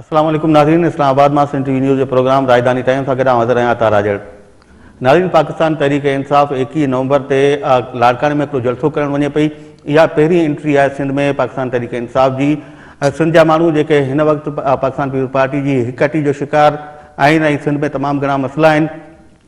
अस्सलाम वालेकुम नाज़रीन, इस्लामाबाद में सिंध टीवी न्यूज़ जो प्रोग्राम राजधानी टाइम सां गॾु हाज़िर आहियां तारा जड़। नाज़रीन, पाकिस्तान तहरीक इंसाफ़ 21 नवंबर ते लाड़काने में हिकिड़ो जलसो करण वञे पई। इहा पहिरीं एंट्री आहे सिंध में पाकिस्तान तहरीक इंसाफ़ जी। सिंध जा माण्हू जेके हिन वक़्तु पाकिस्तान पीपल्स पार्टी जी हिकटी जो शिकार आहिनि ऐं सिंध में तमामु घणा मसइला आहिनि।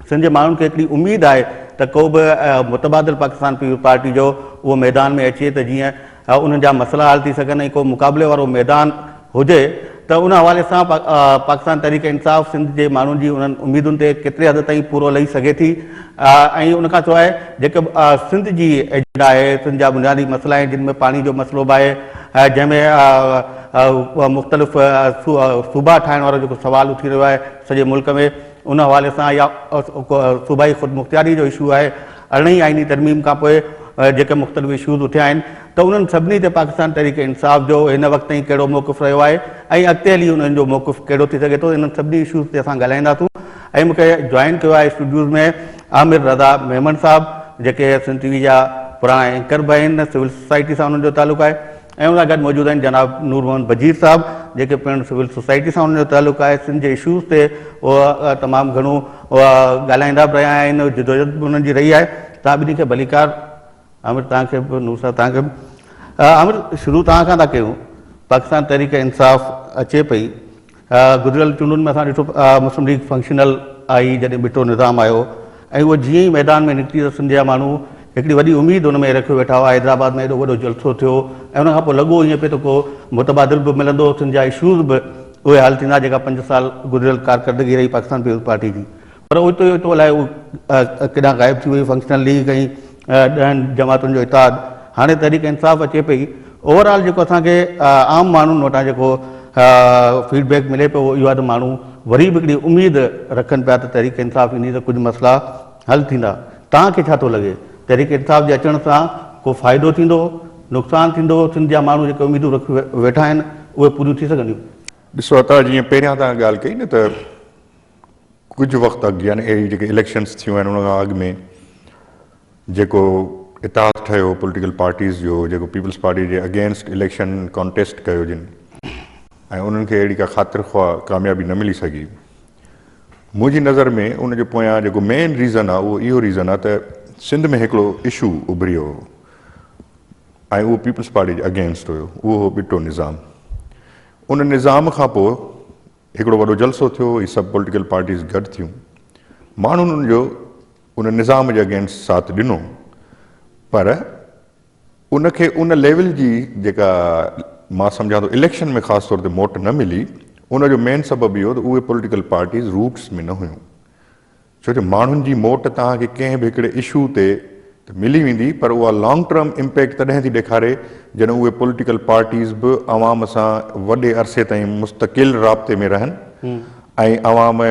सिंध जे माण्हुनि खे हिकिड़ी उमेदु आहे त को बि मुतबादिल पाकिस्तान पीपल्स पार्टी जो उहो मैदान में अचे त जीअं उन्हनि जा मसइला हल थी सघनि ऐं को मुक़ाबले वारो मैदान हुजे। त उन हवाले सां पाकिस्तान तहरीक इंसाफ़ सिंध जे माण्हुनि जी उन्हनि उमेदुनि ते केतिरे हद ताईं पूरो लही सघे थी। ऐं उनखां सवाइ जेके सिंध जी एजेंडा आहे, सिंध जा बुनियादी मसइला आहिनि जिन में पाणी जो मसइलो बि आहे, जंहिंमें मुख़्तलिफ़ सूबा ठाहिण वारो जेको सुवालु उथी रहियो आहे सॼे मुल्क में, उन हवाले सां या सूबाई ख़ुदमुख़्तियारी जो इशू आहे। 18 आइनी तरमीम खां पोइ जेके मुख़्तलिफ़ इशूज़ उथिया आहिनि त उन्हनि सभिनी ते पाकिस्तान तहरीक इंसाफ़ जो हिन वक़्त ताईं कहिड़ो मौक़िफ़ रहियो आहे ऐं अॻिते हली उन्हनि जो मौक़िफ़ कहिड़ो थी सघे थो, इन्हनि सभिनी इशूज़ ते असां ॻाल्हाईंदासूं। ऐं मूंखे जॉइन कयो आहे स्टूडियोज़ में आमिर रज़ा मेमन साहब, जेके सिंध टीवी जा पुराणा एंकर बि आहिनि, सिविल सोसाइटी सां उन्हनि जो तालुक़ु आहे। ऐं उन सां गॾु मौजूदु आहिनि जनाब नूर मोहम्मद बजीर साहब, जेके पिणु सिविल सोसाइटी सां उन्हनि जो तालुक़ु आहे। सिंध जे इशूज़ ते उहा तमामु घणो ॻाल्हाईंदा बि रहिया आहिनि, जिदोजहद बि उन्हनि जी रही आहे। तव्हां ॿिन्ही खे भलीकार। आमिर तव्हांखे बि, नूर साहब तव्हांखे बि। आमिर, शुरू तव्हां खां था कयूं। पाकिस्तान तहरीक इंसाफ़ अचे पई, गुज़िरियल चूंडुनि में असां ॾिठो मुस्लिम लीग फंक्शनल आई जॾहिं ॿिटो निज़ाम आयो ऐं उहो जीअं ई मैदान में निकिती त सिंध जा माण्हू हिकिड़ी वॾी उमेदु हुन में रखियो वेठा हुआ। हैदराबाद में एॾो वॾो जलसो थियो ऐं उनखां पोइ लॻो ईअं पियो त को मुतबादिल बि मिलंदो, सिंध जा इशूज़ बि उहे हल थींदा जेका 5 साल गुज़िरियल कारकर्दगी रही पाकिस्तान पीपल्स पार्टी जी। पर उतो अलाए उहो केॾांहुं ग़ाइबु थी वई फंक्शनल लीग ऐं 10 जमातुनि जो इतिहाद। हाणे तहरीक इंसाफ़ अचे पई। ओवरऑल जेको असांखे आम माण्हुनि वटां जेको फीडबैक मिले पियो इहो आहे त माण्हू वरी बि हिकिड़ी उमेदु रखनि पिया त तहरीक इंसाफ़ ईंदी त कुझु मसइला हल थींदा। तव्हांखे छा थो लॻे, तहरीक इंसाफ़ जे अचण सां को फ़ाइदो थींदो, नुक़सानु थींदो, सिंध जा माण्हू जेके उमेदूं रखी वेठा आहिनि उहे पूरियूं थी सघंदियूं? ॾिसो, तव्हां जीअं पहिरियां तव्हां ॻाल्हि कई न त कुझु वक़्तु अॻु यानी अहिड़ी जेके इलेक्शन्स थियूं आहिनि उन खां अॻु में जेको इतिहाद ठहियो पॉलिटिकल पार्टीज़ जो, जेको पीपल्स पार्टी जे अगेंस्ट इलेक्शन कॉन्टेस्ट कयो जिन ऐं उन्हनि खे अहिड़ी का ख़ातिर ख़्वाह कामयाबी न मिली सघी, मुंहिंजी नज़र में उनजे पोयां जेको मेन रीज़न आहे उहो इहो रीज़न आहे त सिंध में हिकिड़ो इशू उभरियो हो ऐं उहो पीपल्स पार्टी जे अगेंस्ट हुयो, उहो हो ॿिटो निज़ाम। उन निज़ाम खां पोइ हिकिड़ो वॾो जलसो थियो, हीअ सभु पॉलिटिकल पार्टीज़ गॾु थियूं, माण्हुनि जो उन निज़ाम जे अगेंस्ट साथ ॾिनो, पर उनखे उन लेवल जी जेका मां सम्झां थो इलेक्शन में ख़ासि तौर ते मोट न मिली, उनजो मेन सबबु इहो त उहे पॉलिटिकल पार्टीज़ रूट्स में न हुयूं। छो जो माण्हुनि जी मोट तव्हांखे कंहिं बि हिकिड़े इशू ते त मिली वेंदी, पर उहा लॉन्ग टर्म इम्पैक्ट तॾहिं थी ॾेखारे जॾहिं उहे पॉलिटिकल पार्टीज़ बि अवाम सां वॾे अरसे ताईं मुस्तक़िल राब्ते में रहनि ऐं अवाम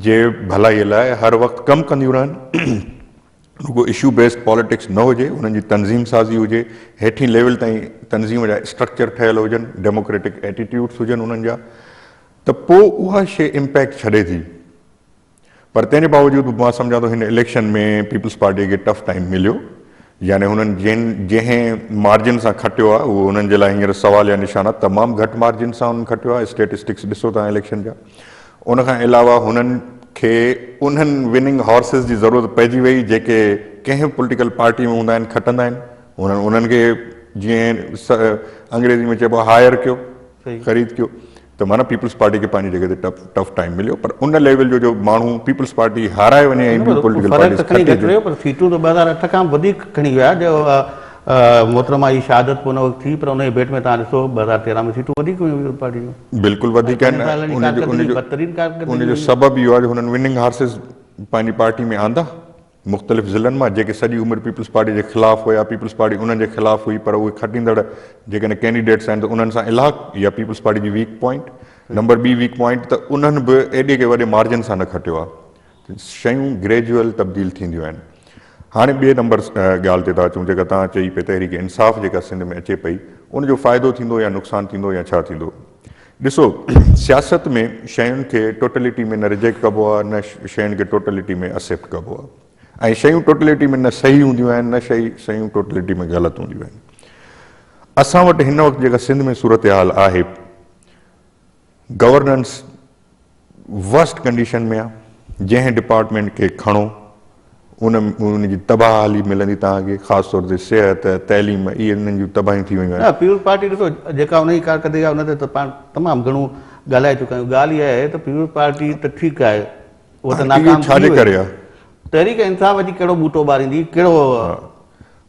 जे भलाईअ लाइ हर वक़्तु कमु कंदियूं रहनि। रुगो इशू बेस्ड पॉलिटिक्स न हुजे, उन्हनि जी तनज़ीम साज़ी हुजे, हेठीं लेवल ताईं तनज़ीम जा स्ट्रक्चर ठहियल हुजनि, डेमोक्रेटिक एटीट्यूड्स हुजनि उन्हनि जा, त पोइ उहा शइ इम्पैक्ट छॾे थी। पर तंहिंजे बावजूदि मां सम्झां थो हिन इलेक्शन में पीपल्स पार्टी खे टफ टाइम मिलियो, यानी हुननि जंहिं मार्जिन सां खटियो आहे उहो उन्हनि जे लाइ हींअर सवाल या निशाना तमामु घटि मार्जिन सां उन्हनि खटियो आहे। स्टेटिस्टिक्स ॾिसो तव्हां इलेक्शन जा। उनखां अलावा हुननि खे उन्हनि विनिंग हॉर्सिस जी ज़रूरत पइजी वई जेके कंहिं पॉलिटिकल पार्टी में हूंदा आहिनि, खटंदा आहिनि। उन्हनि खे जीअं अंग्रेज़ी में चइबो आहे हायर कयो, ख़रीद कयो, त माना पीपल्स पार्टी खे पंहिंजी जॻह ते टफ टाइम मिलियो। पर उन लेवल जो माण्हू पीपल्स पार्टी हाराए वञे ऐं ॿियूं पॉलिटिकल पार्टी, पर सीटूं त 2008 खां वधीक खणी विया जो मोहतरमा जी शहादत पोइ न थी, पर उन भेट में तव्हां ॾिसो 2013 में सीटूं वधीक हुयूं पार्टी जूं, बिल्कुलु वधीक आहिनि। उनजो सबबु इहो आहे जो हुननि विनिंग हार्सिस पंहिंजी पार्टी में आंदा मुख़्तलिफ़ ज़िलनि मां, जेके सॼी उमिरि पीपल्स पार्टी जे ख़िलाफ़ु हुया, पीपल्स पार्टी उन्हनि जे ख़िलाफ़ु हुई, पर उहे खटींदड़ जेकॾहिं कैंडिडेट्स आहिनि त उन्हनि सां इलाक़ या पीपल्स पार्टी जी वीक पॉइंट। नंबर ॿी वीक पॉइंट त उन्हनि बि एॾे के वॾे मार्जिन सां न खटियो आहे। शयूं ग्रेजुअल तब्दील थींदियूं आहिनि। हाणे ॿिए नंबर ॻाल्हि ते था अचूं, जेका तव्हां चई पे तहरीक इंसाफ़ जेका सिंध में अचे पई, उनजो फ़ाइदो थींदो या नुक़सानु थींदो या छा थींदो? ॾिसो, सियासत में शयुनि खे टोटलिटी में न रिजेक्ट कबो आहे, न शयुनि खे टोटलिटी में एक्सेप्ट कबो आहे, ऐं शयूं टोटलिटी में न सही हूंदियूं आहिनि, न शयूं टोटलिटी में ग़लति हूंदियूं आहिनि। असां वटि हिन वक़्तु जेका सिंध में सूरत हाल आहे, गवर्नेंस वर्स्ट कंडीशन में आहे। जंहिं डिपार्टमेंट खे खणो उन जी तबाही मिलंदी तव्हांखे, ख़ासि तौर ते सिहत, तइलीम, इहे इन्हनि जूं तबाहियूं थी वयूं आहिनि। पीपुल्स पार्टी ॾिसो जेका उन जी कारकर्दगी आहे उन ते त पाण तमामु घणो ॻाल्हाए चुका आहियूं। ॻाल्हि इहा आहे त पीपुल्स पार्टी त ठीकु आहे, उहा त नाकाम छाजे करे आहे? तहरीक इंसाफ़ जी कहिड़ो बूटो ॿारींदी, कहिड़ो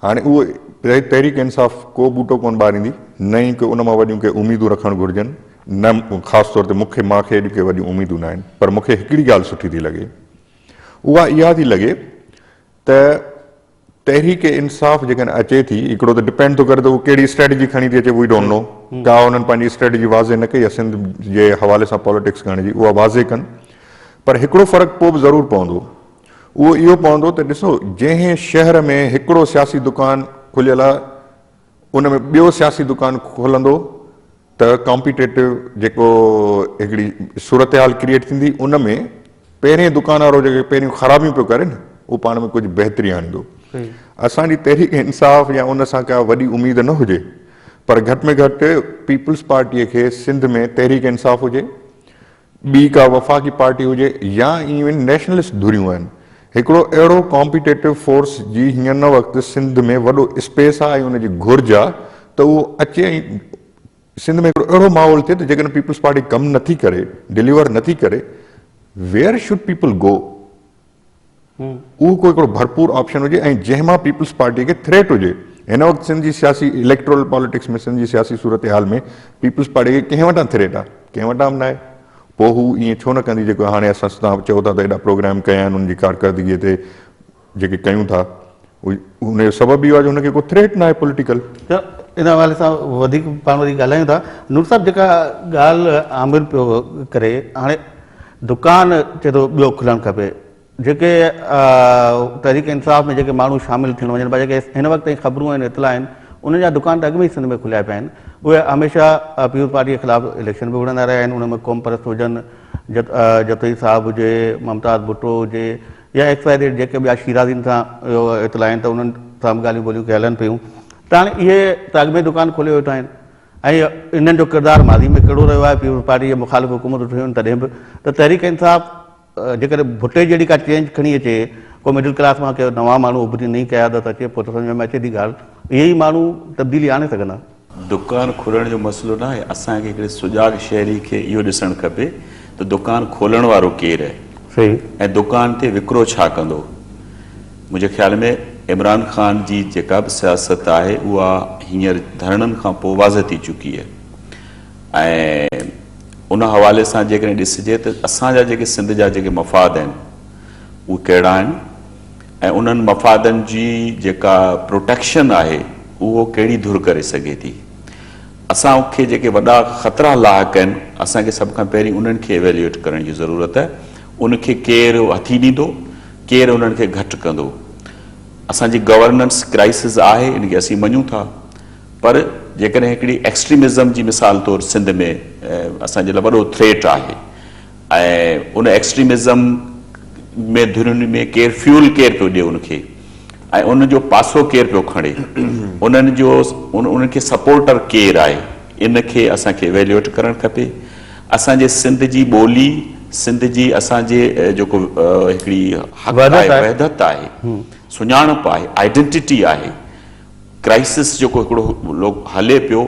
हाणे उहो तहरीक इंसाफ़ को बूटो कोन ॿारींदी, न ई की उन मां वॾियूं के उमेदूं रखणु घुरिजनि, न ख़ासि तौर ते मूंखे एॾियूं के वॾियूं उमेदूं न आहिनि। पर मूंखे हिकिड़ी ॻाल्हि सुठी थी लॻे, उहा इहा थी लॻे त तहरीक इंसाफ़ जेकॾहिं अचे थी, हिकिड़ो त डिपेंड थो करे त उहो कहिड़ी स्ट्रेटजी खणी थी अचे, वी डोंट नो। का उन्हनि पंहिंजी स्ट्रेटजी वाज़े न कई आहे सिंध जे हवाले सां पॉलिटिक्स करण जी, उहा वाज़े कनि। पर हिकिड़ो फ़र्क़ु पोइ बि ज़रूरु पवंदो, उहो इहो पवंदो त ॾिसो जंहिं शहर में हिकिड़ो सियासी दुकानु खुलियल आहे उन में ॿियो सियासी दुकानु खोलंदो त कॉम्पिटेटिव जेको हिकिड़ी सूरत हाल क्रिएट थींदी, उन में पहिरें दुकान वारो जेके पहिरियों ख़राबियूं पियो करे न, उहो पाण में कुझु बहितरी आणींदो। असांजी तहरीक इंसाफ़ या उन सां का वॾी उमेद न हुजे, पर घटि में घटि पीपुल्स पार्टीअ खे सिंध में तहरीक इंसाफ़ हुजे, ॿी का वफ़ाक़ी पार्टी हुजे, या इवन नेशनलिस्ट धुरियूं आहिनि, हिकिड़ो अहिड़ो कॉम्पिटेटिव फोर्स जी हींअर न वक़्तु सिंध में वॾो स्पेस आहे ऐं उनजी घुर्ज आहे त उहो अचे ऐं सिंध में हिकिड़ो अहिड़ो माहौल थिए त जेकॾहिं पीपुल्स पार्टी कमु नथी करे, डिलीवर नथी करे, वेयर शुड पीपल गो? उहो कोई हिकिड़ो भरपूर ऑप्शन हुजे ऐं जंहिं मां पीपुल्स पार्टी खे थ्रेट हुजे। हिन वक़्तु सिंध जी सियासी इलेक्टोरल पॉलिटिक्स में, सिंध जी सियासी सूरत हाल में पीपुल्स पार्टी खे कंहिं वटां थ्रेट आहे, कंहिं वटां बि न आहे। पोइ हू ईअं छो न कंदी जेको हाणे असां तव्हां चओ था त एॾा प्रोग्राम कया आहिनि, उनजी कारकर्दगीअ ते जेके कयूं था, उनजो सबबु इहो आहे जो हुनखे को थ्रेट न आहे पॉलिटिकल। त इन हवाले सां वधीक पाण वरी ॻाल्हायूं था। नूर साहिबु जेका ॻाल्हि आमिर पियो करे, हाणे दुकान चए थो ॿियो खुलणु खपे, जेके तहरीक इंसाफ़ में जेके माण्हू शामिलु थियणु वञनि पिया, जेके हिन वक़्तु ताईं ख़बरूं आहिनि, इतला आहिनि, उन्हनि जा दुकान त अॻु में ई सिंध में खुलिया पिया आहिनि। उहे हमेशह पीपुल्स पार्टी जे ख़िलाफ़ु इलेक्शन बि विढ़ंदा रहिया आहिनि। उन में क़ौम परस्त हुजनि, जतोई साहिबु हुजे, मुमताज़ भुट्टो हुजे, या एक्सवाइज़ेड जेके ॿिया शीराज़ीन सां इतला आहिनि, त उन्हनि सां बि ॻाल्हियूं ॿोलियूं के हलनि पियूं। त हाणे इहे त अॻु में दुकान खोले वेठा आहिनि ऐं इन्हनि जो किरदारु माज़ी में कहिड़ो रहियो आहे, पीपुल्स पार्टी जे मुखालिफ़ हुकूमतूं ठहियूं आहिनि तॾहिं बि। त तहरीक इंसाफ़ जेकॾहिं भुट्टे जहिड़ी का चेंज खणी अचे, को मिडिल क्लास मां के नवां माण्हू उभरी नई क़यादत अचे, पोइ त सम्झ में अचे थी ॻाल्हि, इहे ई माण्हू तब्दीली आणे सघंदा। दुकान खोलण जो मसइलो न आहे, असांखे हिकिड़े सुजाॻ शहरी खे इहो ॾिसणु खपे त दुकान खोलण वारो केरु आहे, सही, ऐं दुकान ते विकिरो छा कंदो। मुंहिंजे ख़्याल में इमरान ख़ान जी जेका बि सियासत आहे उहा हींअर धरणनि खां पोइ वाज़ थी चुकी आहे। ऐं उन हवाले सां जेकॾहिं ॾिसिजे त असांजा जेके सिंध जा जेके मफ़ाद आहिनि उहे कहिड़ा आहिनि, ऐं उन्हनि मफ़ादनि जी जेका प्रोटेक्शन आहे उहो कहिड़ी धुर करे सघे थी। असांखे जेके वॾा ख़तरा लाइक़ु आहिनि, असांखे सभ खां पहिरीं उन्हनि खे एवेल्यूएट करण जी ज़रूरत आहे। उनखे केरु हथी ॾींदो, केरु उन्हनि खे घटि कंदो। असांजी गवर्नेंस क्राइसिस आहे, इनखे असीं मञूं था, पर जेकॾहिं हिकिड़ी एक्सट्रीमिज़म जी मिसाल तौर सिंध में असांजे लाइ वॾो थ्रेट आहे, ऐं उन एक्सट्रीमिज़म में धुरियुनि में केरु फ्यूल केरु पियो ॾिए उनखे, ऐं उनजो पासो केरु पियो खणे, उन्हनि खे सपोर्टर केरु आहे, इनखे असांखे एवेल्यूएट करणु खपे। असांजे सिंध जी ॿोली, सिंध जी असांजे जेको हिकिड़ी वहदत आहे, सुञाणप आहे, आइडेंटिटी आहे, क्राइसिस जेको हिकिड़ो हले पियो,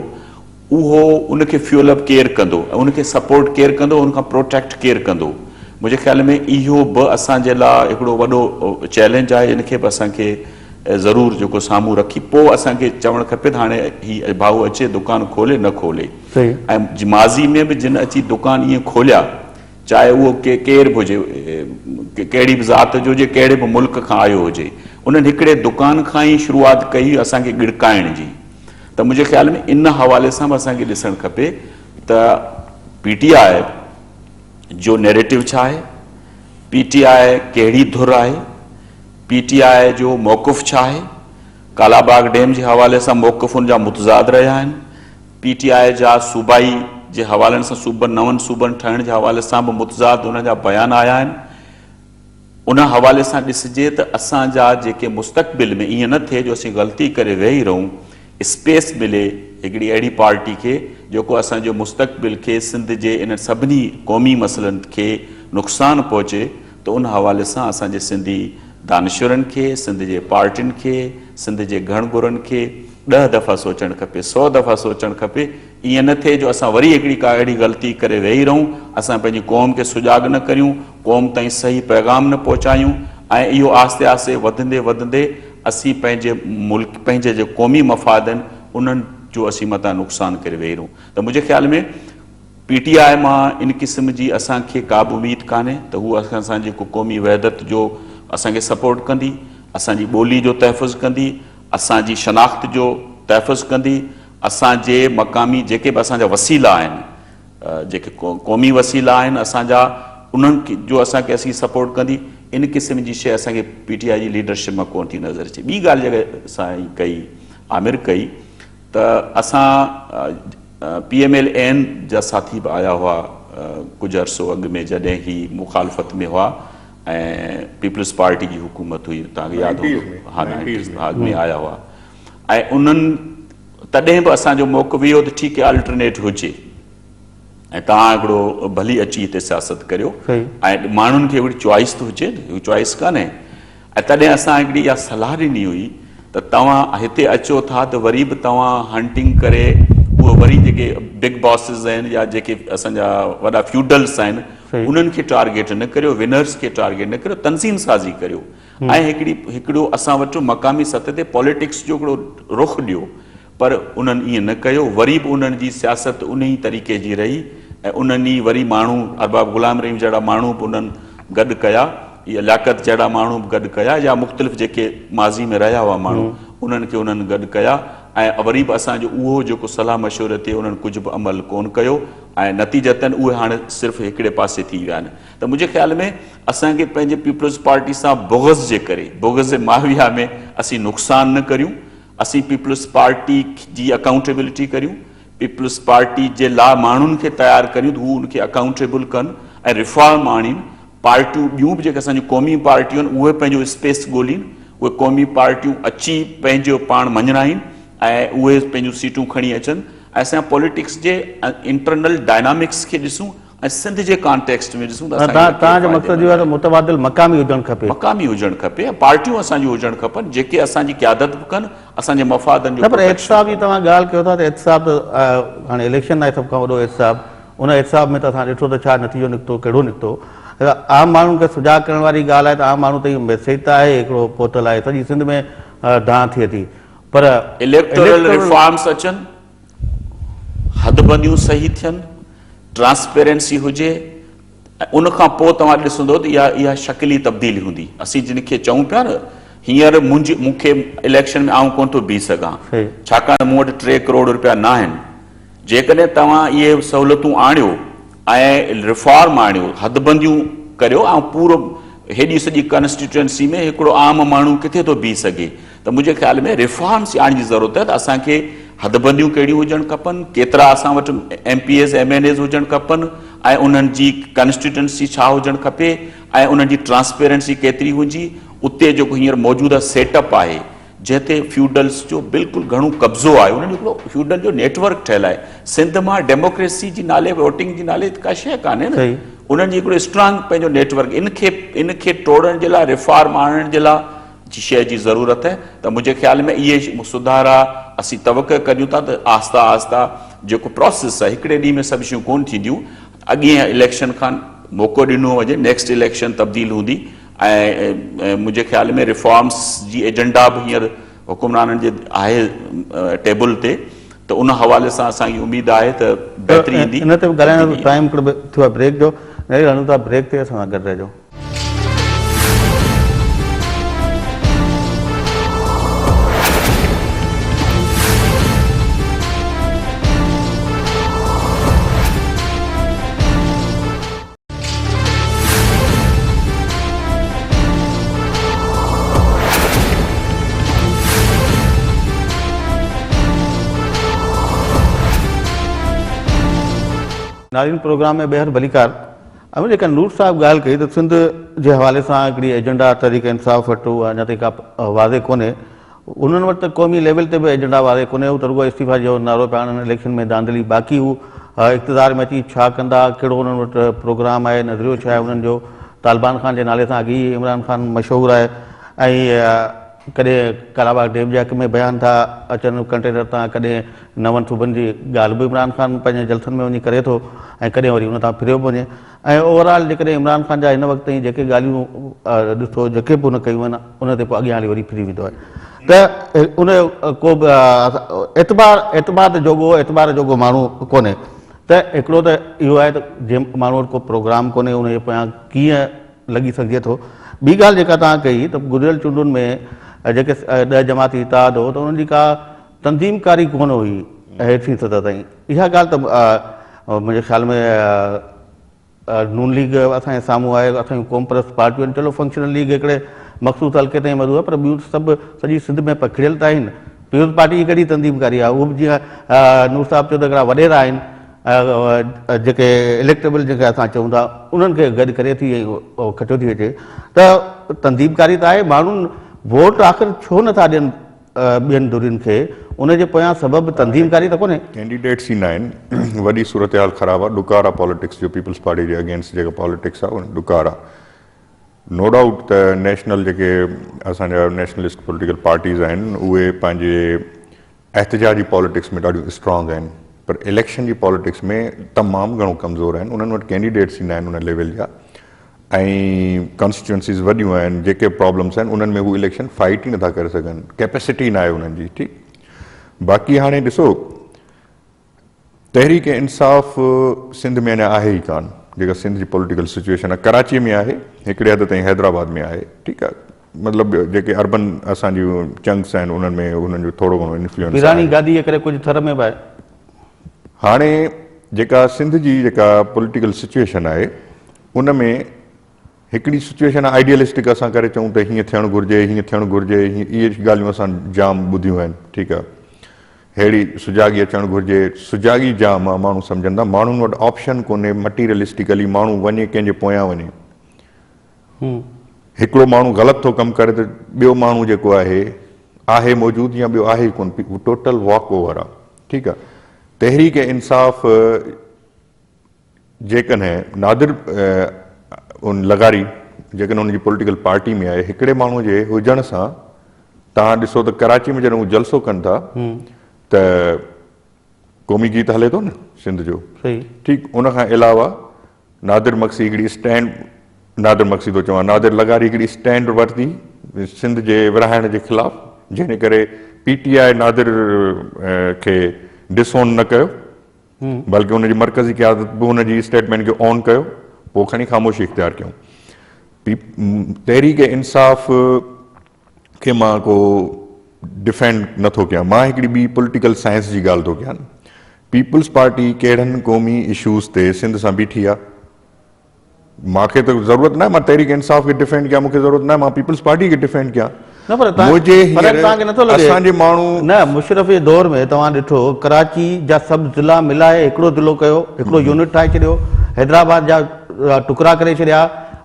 उहो उनखे फ्यूलअप केरु कंदो, ऐं उनखे सपोर्ट केरु कंदो, उनखां प्रोटेक्ट केरु कंदो। मुंहिंजे ख़्याल में इहो बि असांजे लाइ हिकिड़ो वॾो चैलेंज आहे। इनखे बि असांखे ज़रूरु जेको साम्हूं रखी पोइ असांखे चवणु खपे त हाणे हीउ भाऊ अचे दुकानु खोले न खोले। ऐं माज़ी में बि जिन अची दुकान ईअं खोलिया, चाहे उहो केरु बि हुजे, कहिड़ी बि ज़ात जो हुजे, कहिड़े बि मुल्क खां आयो हुजे, उन्हनि हिकिड़े दुकान खां ई शुरूआति कई असांखे गिड़काइण जी। त मुंहिंजे ख़्याल में इन हवाले सां बि असांखे ॾिसणु खपे त PTI जो नैरेटिव छा आहे, PTI कहिड़ी धुर आहे, PTI जो मौक़िफ़ छा आहे। कालाबाग डैम जे हवाले सां मौक़िफ़ुनि जा मुतज़ाद रहिया आहिनि। PTI जा सूबाई जे हवालनि सां नवनि सूबनि ठहण जे हवाले सां बि मुतज़ाद उन जा बयान आया आहिनि। उन हवाले सां ॾिसिजे त असांजा जेके मुस्तक़बिल में ईअं न थिए जो असीं ग़लती करे वेही रहूं, स्पेस मिले हिकिड़ी अहिड़ी पार्टी खे जेको असांजो मुस्तक़बिल खे सिंध जे इन सभिनी क़ौमी मसइलनि खे नुक़सानु पहुचे, त उन हवाले सां असांजे सिंधी दानिशवरनि खे, सिंध जे पार्टियुनि खे, सिंध जे घणगुरनि खे 10 दफ़ा सोचणु खपे, 100 दफ़ा सोचणु खपे। ईअं न थिए जो असां वरी हिकिड़ी का अहिड़ी ग़लती करे वेही रहूं, असां पंहिंजी क़ौम खे सुजाॻ न करियूं, क़ौम ताईं सही पैगाम न पहुचायूं, ऐं इहो आहिस्ते आहिस्ते वधंदे वधंदे असीं पंहिंजे मुल्क, पंहिंजे जे क़ौमी मफ़ादनि, उन्हनि जो असीं मथां नुक़सानु करे वेही रहूं। त मुंहिंजे ख़्याल में PTI मां इन क़िस्म जी असांखे का बि उमेद कान्हे त हू असांजे क़ौमी वहदत जो असांखे सपोर्ट कंदी, असांजी ॿोली जो तहफ़ुज़ कंदी, असांजी शनाख़्त जो तहफ़ुज़ कंदी, असांजे मक़ामी जेके बि असांजा वसीला आहिनि, जेके क़ौमी वसीला आहिनि असांजा, उन्हनि खे जो असांखे असीं सपोर्ट कंदी। इन क़िस्म जी शइ असांखे PTI जी लीडरशिप मां कोन थी नज़र अचे। ॿी ॻाल्हि जेका असां कई, आमिर कई, त असां PMLN जा साथी बि आया हुआ कुझु अरसो अॻु में, जॾहिं ही मुखालफ़त में हुआ ऐं पीपल्स पार्टी जी हुकूमत हुई, तव्हांखे यादि हूंदो, हा 90s में आया हुआ, ऐं उन्हनि तॾहिं बि असांजो मौक़ो इहो त ठीकु आहे अल्टरनेट हुजे ऐं तव्हां हिकिड़ो भली अची हिते सियासत करियो, ऐं माण्हुनि खे हिकिड़ी चॉइस त हुजे, चॉइस कान्हे। ऐं तॾहिं असां हिकिड़ी इहा सलाह ॾिनी हुई त तव्हां हिते अचो था त वरी बि तव्हां हंटिंग करे उहे वरी जेके बिग बॉसिस आहिनि या जेके असांजा वॾा फ्यूडल्स आहिनि, उन्हनि खे टारगेट न करियो, विनर्स खे टारगेट न करियो, तनज़ीम साज़ी करियो, ऐं हिकिड़ो असां वटि मक़ामी सतह ते पॉलिटिक्स जो हिकिड़ो रुख ॾियो। पर उन्हनि ईअं न कयो, वरी बि उन्हनि जी सियासत उन ई तरीक़े जी रही, ऐं उन्हनि ई वरी माण्हू अरबाब ग़ुलाम रहीम जहिड़ा माण्हू बि उन्हनि गॾु कया, या लियाकत जहिड़ा माण्हू बि गॾु कया, या मुख़्तलिफ़ जेके माज़ी में रहिया हुआ माण्हू, उन्हनि खे उन्हनि गॾु कया, ऐं वरी बि असांजो उहो जेको सलाह मशवरे ते उन्हनि कुझु बि अमल कोन कयो, ऐं नतीजतन उहे हाणे सिर्फ़ु हिकिड़े पासे थी विया आहिनि। त मुंहिंजे ख़्याल में असांखे पंहिंजे पीपल्स पार्टी सां बुग़्ज़ जे करे, बुग़्ज़ माविया में असीं नुक़सानु न करियूं, असीं पीपल्स पार्टी जी अकाउंटेबिलिटी करियूं, पीपल्स पार्टी जे लाइ माण्हुनि खे तयारु करियूं त हू उनखे अकाउंटेबल कनि ऐं रिफॉर्म आणीनि। पार्टियूं ॿियूं बि जेके असांजी क़ौमी पार्टियूं आहिनि उहे पंहिंजो स्पेस ॻोल्हीनि, उहे क़ौमी पार्टियूं अची पंहिंजो पाण मञणाइनि ऐं उहे पंहिंजूं सीटूं खणी अचनि, ऐं असां पॉलिटिक्स जे इंटरनल डायनामिक्स खे ॾिसूं ऐं सिंध जे कॉन्टेक्स्ट में ॾिसूं। तव्हांजो मक़सदु इहो आहे त मुतबादिल मक़ामी हुजणु खपे, मक़ामी हुजणु खपे, पार्टियूं असांजी हुजणु खपनि जेके असांजी क़यादत बि कनि, असांजे मफ़ादनि जो। पर एहतिसाब जी तव्हां ॻाल्हि कयो था त एहतिसाब त हाणे इलेक्शन आहे सभ खां वॾो एहतिसाब, उन एहतिसाब में त असां ॾिठो त छा नतीजो निकितो, कहिड़ो निकितो। आम माण्हुनि खे सुजाॻ करण वारी ॻाल्हि आहे त आम माण्हू ताईं मैसेज त आहे, हिकिड़ो पोर्टल आहे, सॼी सिंध में धां थिए थी, पर इलेक्टोरल रिफॉर्म्स अचनि, हदबंदियूं सही थियनि, ट्रांसपेरेंसी हुजे, ऐं उनखां पोइ तव्हां ॾिसंदो त इहा शकिली तब्दीली हूंदी। असीं जिन खे चऊं पिया न, हींअर मूंखे इलेक्शन में आउं कोन थो बीह सघां, छाकाणि मूं वटि 3 करोड़ रुपया न आहिनि। जेकॾहिं तव्हां इहे सहूलियतूं आणियो ऐं रिफॉर्म आणियो, हदबंदियूं करियो, ऐं पूरो हेॾी सॼी कॉन्स्टिट्यूएंसी में हिकिड़ो आम माण्हू किथे थो बीह सघे, त मुंहिंजे ख़्याल में रिफॉर्म्स आणण जी ज़रूरत आहे। त असांखे हदबंदियूं कहिड़ियूं हुजणु खपनि, केतिरा असां वटि MPs MNAs हुजणु खपनि, ऐं उन्हनि जी कॉन्स्टिट्यूएंसी छा हुजणु खपे, ऐं उन्हनि जी ट्रांसपेरेंसी केतिरी हुजे। उते जेको हींअर मौजूदा सेटअप आहे जंहिं ते फ्यूडल्स जो बिल्कुलु घणो कब्ज़ो आहे, उन्हनि जो हिकिड़ो फ्यूडल जो नेटवर्क ठहियलु आहे। सिंध मां डेमोक्रेसी जी नाले, वोटिंग जी नाले का शइ कान्हे न, उन्हनि जी हिकिड़ो स्ट्रांग पंहिंजो नेटवर्क, इनखे तोड़ण जे लाइ, रिफॉर्म आणण जे लाइ जी शइ जी ज़रूरत आहे। त मुंहिंजे ख़्याल में इहे सुधारा असीं तवक़ो करियूं था त आहिस्ता आहिस्ता जेको प्रोसेस आहे, हिकिड़े ॾींहं में सभु शयूं कोन थींदियूं। अॻिए इलेक्शन खां मौक़ो ॾिनो वञे, नेक्स्ट इलेक्शन तब्दील हूंदी, ऐं मुंहिंजे ख़्याल में रिफॉर्म्स जी एजेंडा बि हींअर हुकुमराननि जे आहे टेबल ते, त उन हवाले सां असांजी उमेद आहे त बहितरी ईंदी। इन ते ॻाल्हाइण जो टाइम थियो आहे ब्रेक जो, हलूं था ब्रेक ते, असां गॾु रहिजो। नाज़रीन, प्रोग्राम में ॿेहर भलीकार। अभी जेका नूर साहब ॻाल्हि कई त सिंध जे हवाले सां हिकिड़ी एजेंडा तहरीक इंसाफ़ वटि अञा ताईं का वाज़े कोन्हे, उन्हनि वटि त क़ौमी लेवल ते बि एजेंडा वारे कोन्हे, हू त रुॻो इस्तीफ़ा जो नारो पिया आणनि इलेक्शन में धांधली, बाक़ी हू इक़्तिदार में अची छा कंदा, कहिड़ो उन्हनि वटि प्रोग्राम आहे, नज़रियो छा आहे उन्हनि जो। तालिबान खान जे नाले सां अॻी इमरान खान मशहूरु आहे, ऐं कॾहिं कालाबाग डैम जे हक़ में बयान था अचनि कंटेनर तां, कॾहिं नवनि सूबनि जी ॻाल्हि बि इमरान खान पंहिंजे जलसनि में वञी करे थो, ऐं कॾहिं वरी उन तां फिरियो बि वञे। ऐं ओवरऑल जेकॾहिं इमरान खान जा हिन वक़्त ताईं जेके ॻाल्हियूं ॾिसो जेके बि उन कयूं आहिनि, उन ते पोइ अॻियां हली वरी फिरी वेंदो आहे। त उन को बि एतबार जोॻो माण्हू कोन्हे। त हिकिड़ो त इहो आहे त जंहिं माण्हू वटि को प्रोग्राम कोन्हे उनजे पोयां कीअं लॻी सघिजे थो। ॿी ॻाल्हि जेका तव्हां कई त गुज़िरियल चूंडुनि में जेके 10 जमाती इतिहाद हो त उन्हनि जी का तंज़ीमकारी कोन हुई हेठि सतह ताईं। इहा ॻाल्हि त मुंहिंजे ख़्याल में नून लीग असांजे साम्हूं आहे, असांजूं क़ौम परस्त पार्टियूं आहिनि, चलो फंक्शनल लीग हिकिड़े मख़सूस हल्के ताईं मधु आहे, पर ॿियूं सभु सॼी सिंध में पखिड़ियल त आहिनि। पीपुल्स पार्टी जी कहिड़ी तंज़ीमकारी आहे, उहो बि जीअं नूर साहिब चयो त हिकिड़ा वॾेरा आहिनि जेके इलेक्टेबल जेके असां चऊं था उन्हनि खे गॾु करे थी खटियो थी अचे। त तंज़ीमकारी त आहे, माण्हुनि वोट आख़िर छो नथा ॾियनि ॿियनि धुरियुनि खे, उनजे पोयां सबबु तंज़ीमकारी त कोन्हे। कैंडिडेट्स ईंदा आहिनि, वॾी सूरत हाल ख़राबु आहे, ॾुकार आहे पॉलिटिक्स जो, पीपल्स पार्टी जे अगेंस्ट जेका पॉलिटिक्स आहे उन ॾुकार आहे। नो डाउट त नेशनल जेके असांजा नेशनलिस्ट पॉलिटिकल पार्टीज़ आहिनि उहे पंहिंजे एहतजाजी पॉलिटिक्स में ॾाढियूं स्ट्रॉन्ग आहिनि, पर इलेक्शन जी पॉलिटिक्स में तमामु घणो कमज़ोर आहिनि। उन्हनि वटि कैंडिडेट्स ईंदा आहिनि उन लेवल जा, ऐं कॉन्स्टिट्यूंसीज़ वॾियूं आहिनि, जेके प्रॉब्लम्स आहिनि उन्हनि में हू इलेक्शन फाइट ई नथा करे सघनि, कैपेसिटी न आहे उन्हनि जी। ठीकु, बाक़ी हाणे ॾिसो तहरीक इंसाफ़ सिंध में अञा आहे ई कान, जेका सिंध जी पॉलिटिकल सिचुएशन आहे। कराची में आहे, हिकिड़े हद ताईं हैदराबाद में आहे, ठीकु आहे, मतिलबु जेके अर्बन असांजूं चंक्स आहिनि उन्हनि में उन्हनि जो थोरो घणो इन्फ्लुएंस ईरानी गादी जे करे कुझु थर में बि आहे। हाणे जेका सिंध जी जेका पॉलिटिकल सिचुएशन आहे उन में हिकिड़ी सिचुएशन आहे आइडियलिस्टिक, असां करे चऊं त हीअं थियणु घुरिजे, हीअं थियणु घुरिजे, इहे ॻाल्हियूं असां जाम ॿुधियूं आहिनि। ठीकु आहे, अहिड़ी सुजागी अचणु घुरिजे, सुजागी जाम आहे, माण्हू सम्झंदा माण्हुनि वटि ऑप्शन कोन्हे मटीरियलिस्टिकली माण्हू वञे कंहिंजे पोयां वञे। हिकिड़ो माण्हू ग़लति थो कमु करे त ॿियो माण्हू जेको आहे मौजूदु या ॿियो आहे ई कोन, टोटल वॉक ओवर आहे। ठीकु आहे, तहरीक इंसाफ़ जेकॾहिं नादिर उन लगारी जेकॾहिं उनजी पॉलिटिकल पार्टी में आहे, हिकिड़े माण्हू जे हुजण सां तव्हां ॾिसो त कराची में जॾहिं हू जलसो कनि था त क़ौमी गीत हले थो न सिंध जो, ठीकु, उनखां अलावा नादिर मक्सी हिकिड़ी स्टैंड, नादिर मक्सी थो चवां, नादिर लगारी हिकिड़ी स्टैंड वरिती सिंध जे विरहाइण जे ख़िलाफ़, जंहिं करे PTI नादिर खे डिसोन न कयो, बल्कि हुनजी मरकज़ी क़यादत बि हुनजी स्टेटमेंट खे ऑन कयो, पोइ खणी ख़ामोशी इख्तियार कयूं। तहरीक इंसाफ़ खे मां को डिफेंड नथो कयां, मां हिकिड़ी ॿी पॉलिटिकल साइंस जी ॻाल्हि थो कयां। पीपुल्स पार्टी कहिड़नि क़ौमी इशूज़ ते सिंध सां बीठी आहे, मूंखे त ज़रूरत न आहे मां तहरीक इंसाफ़ खे डिफेंड कयां, मूंखे ज़रूरत न आहे मां पीपुल्स पार्टी खे डिफेंड कयां। असांजे माण्हू न मुशरफ जे दौर में तव्हां ॾिठो कराची जा सभु ज़िला मिलाए हिकिड़ो ज़िलो कयो, हिकिड़ो यूनिट ठाहे छॾियो, हैदराबाद जा टुकड़ा करे छॾिया,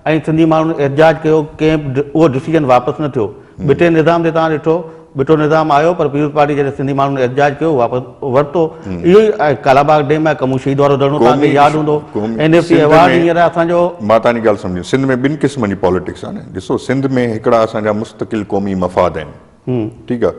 ऐं सिंधी माण्हुनि एहतजाज कयो, कंहिं उहो डिसीजन वापसि न थियो। बिटे निज़ाम ते तव्हां ॾिठो, बिटो निज़ाम आयो पर पीपुल्स पार्टी जॾहिं सिंधी माण्हुनि एहतजाज कयो वापसि वरितो। इहो ई कालाबाग डैम आहे, कमू शहीद वारो धरणो तव्हांखे यादि हूंदो, NFT अवार्ड हींअर असांजो। मां तव्हांजी ॻाल्हि सम्झो, सिंध में ॿिनि क़िस्मनि जी पॉलिटिक्स आहे न। ॾिसो सिंध में हिकिड़ा असांजा मुस्तक़िल क़ौमी मफ़ाद आहिनि, ठीकु आहे,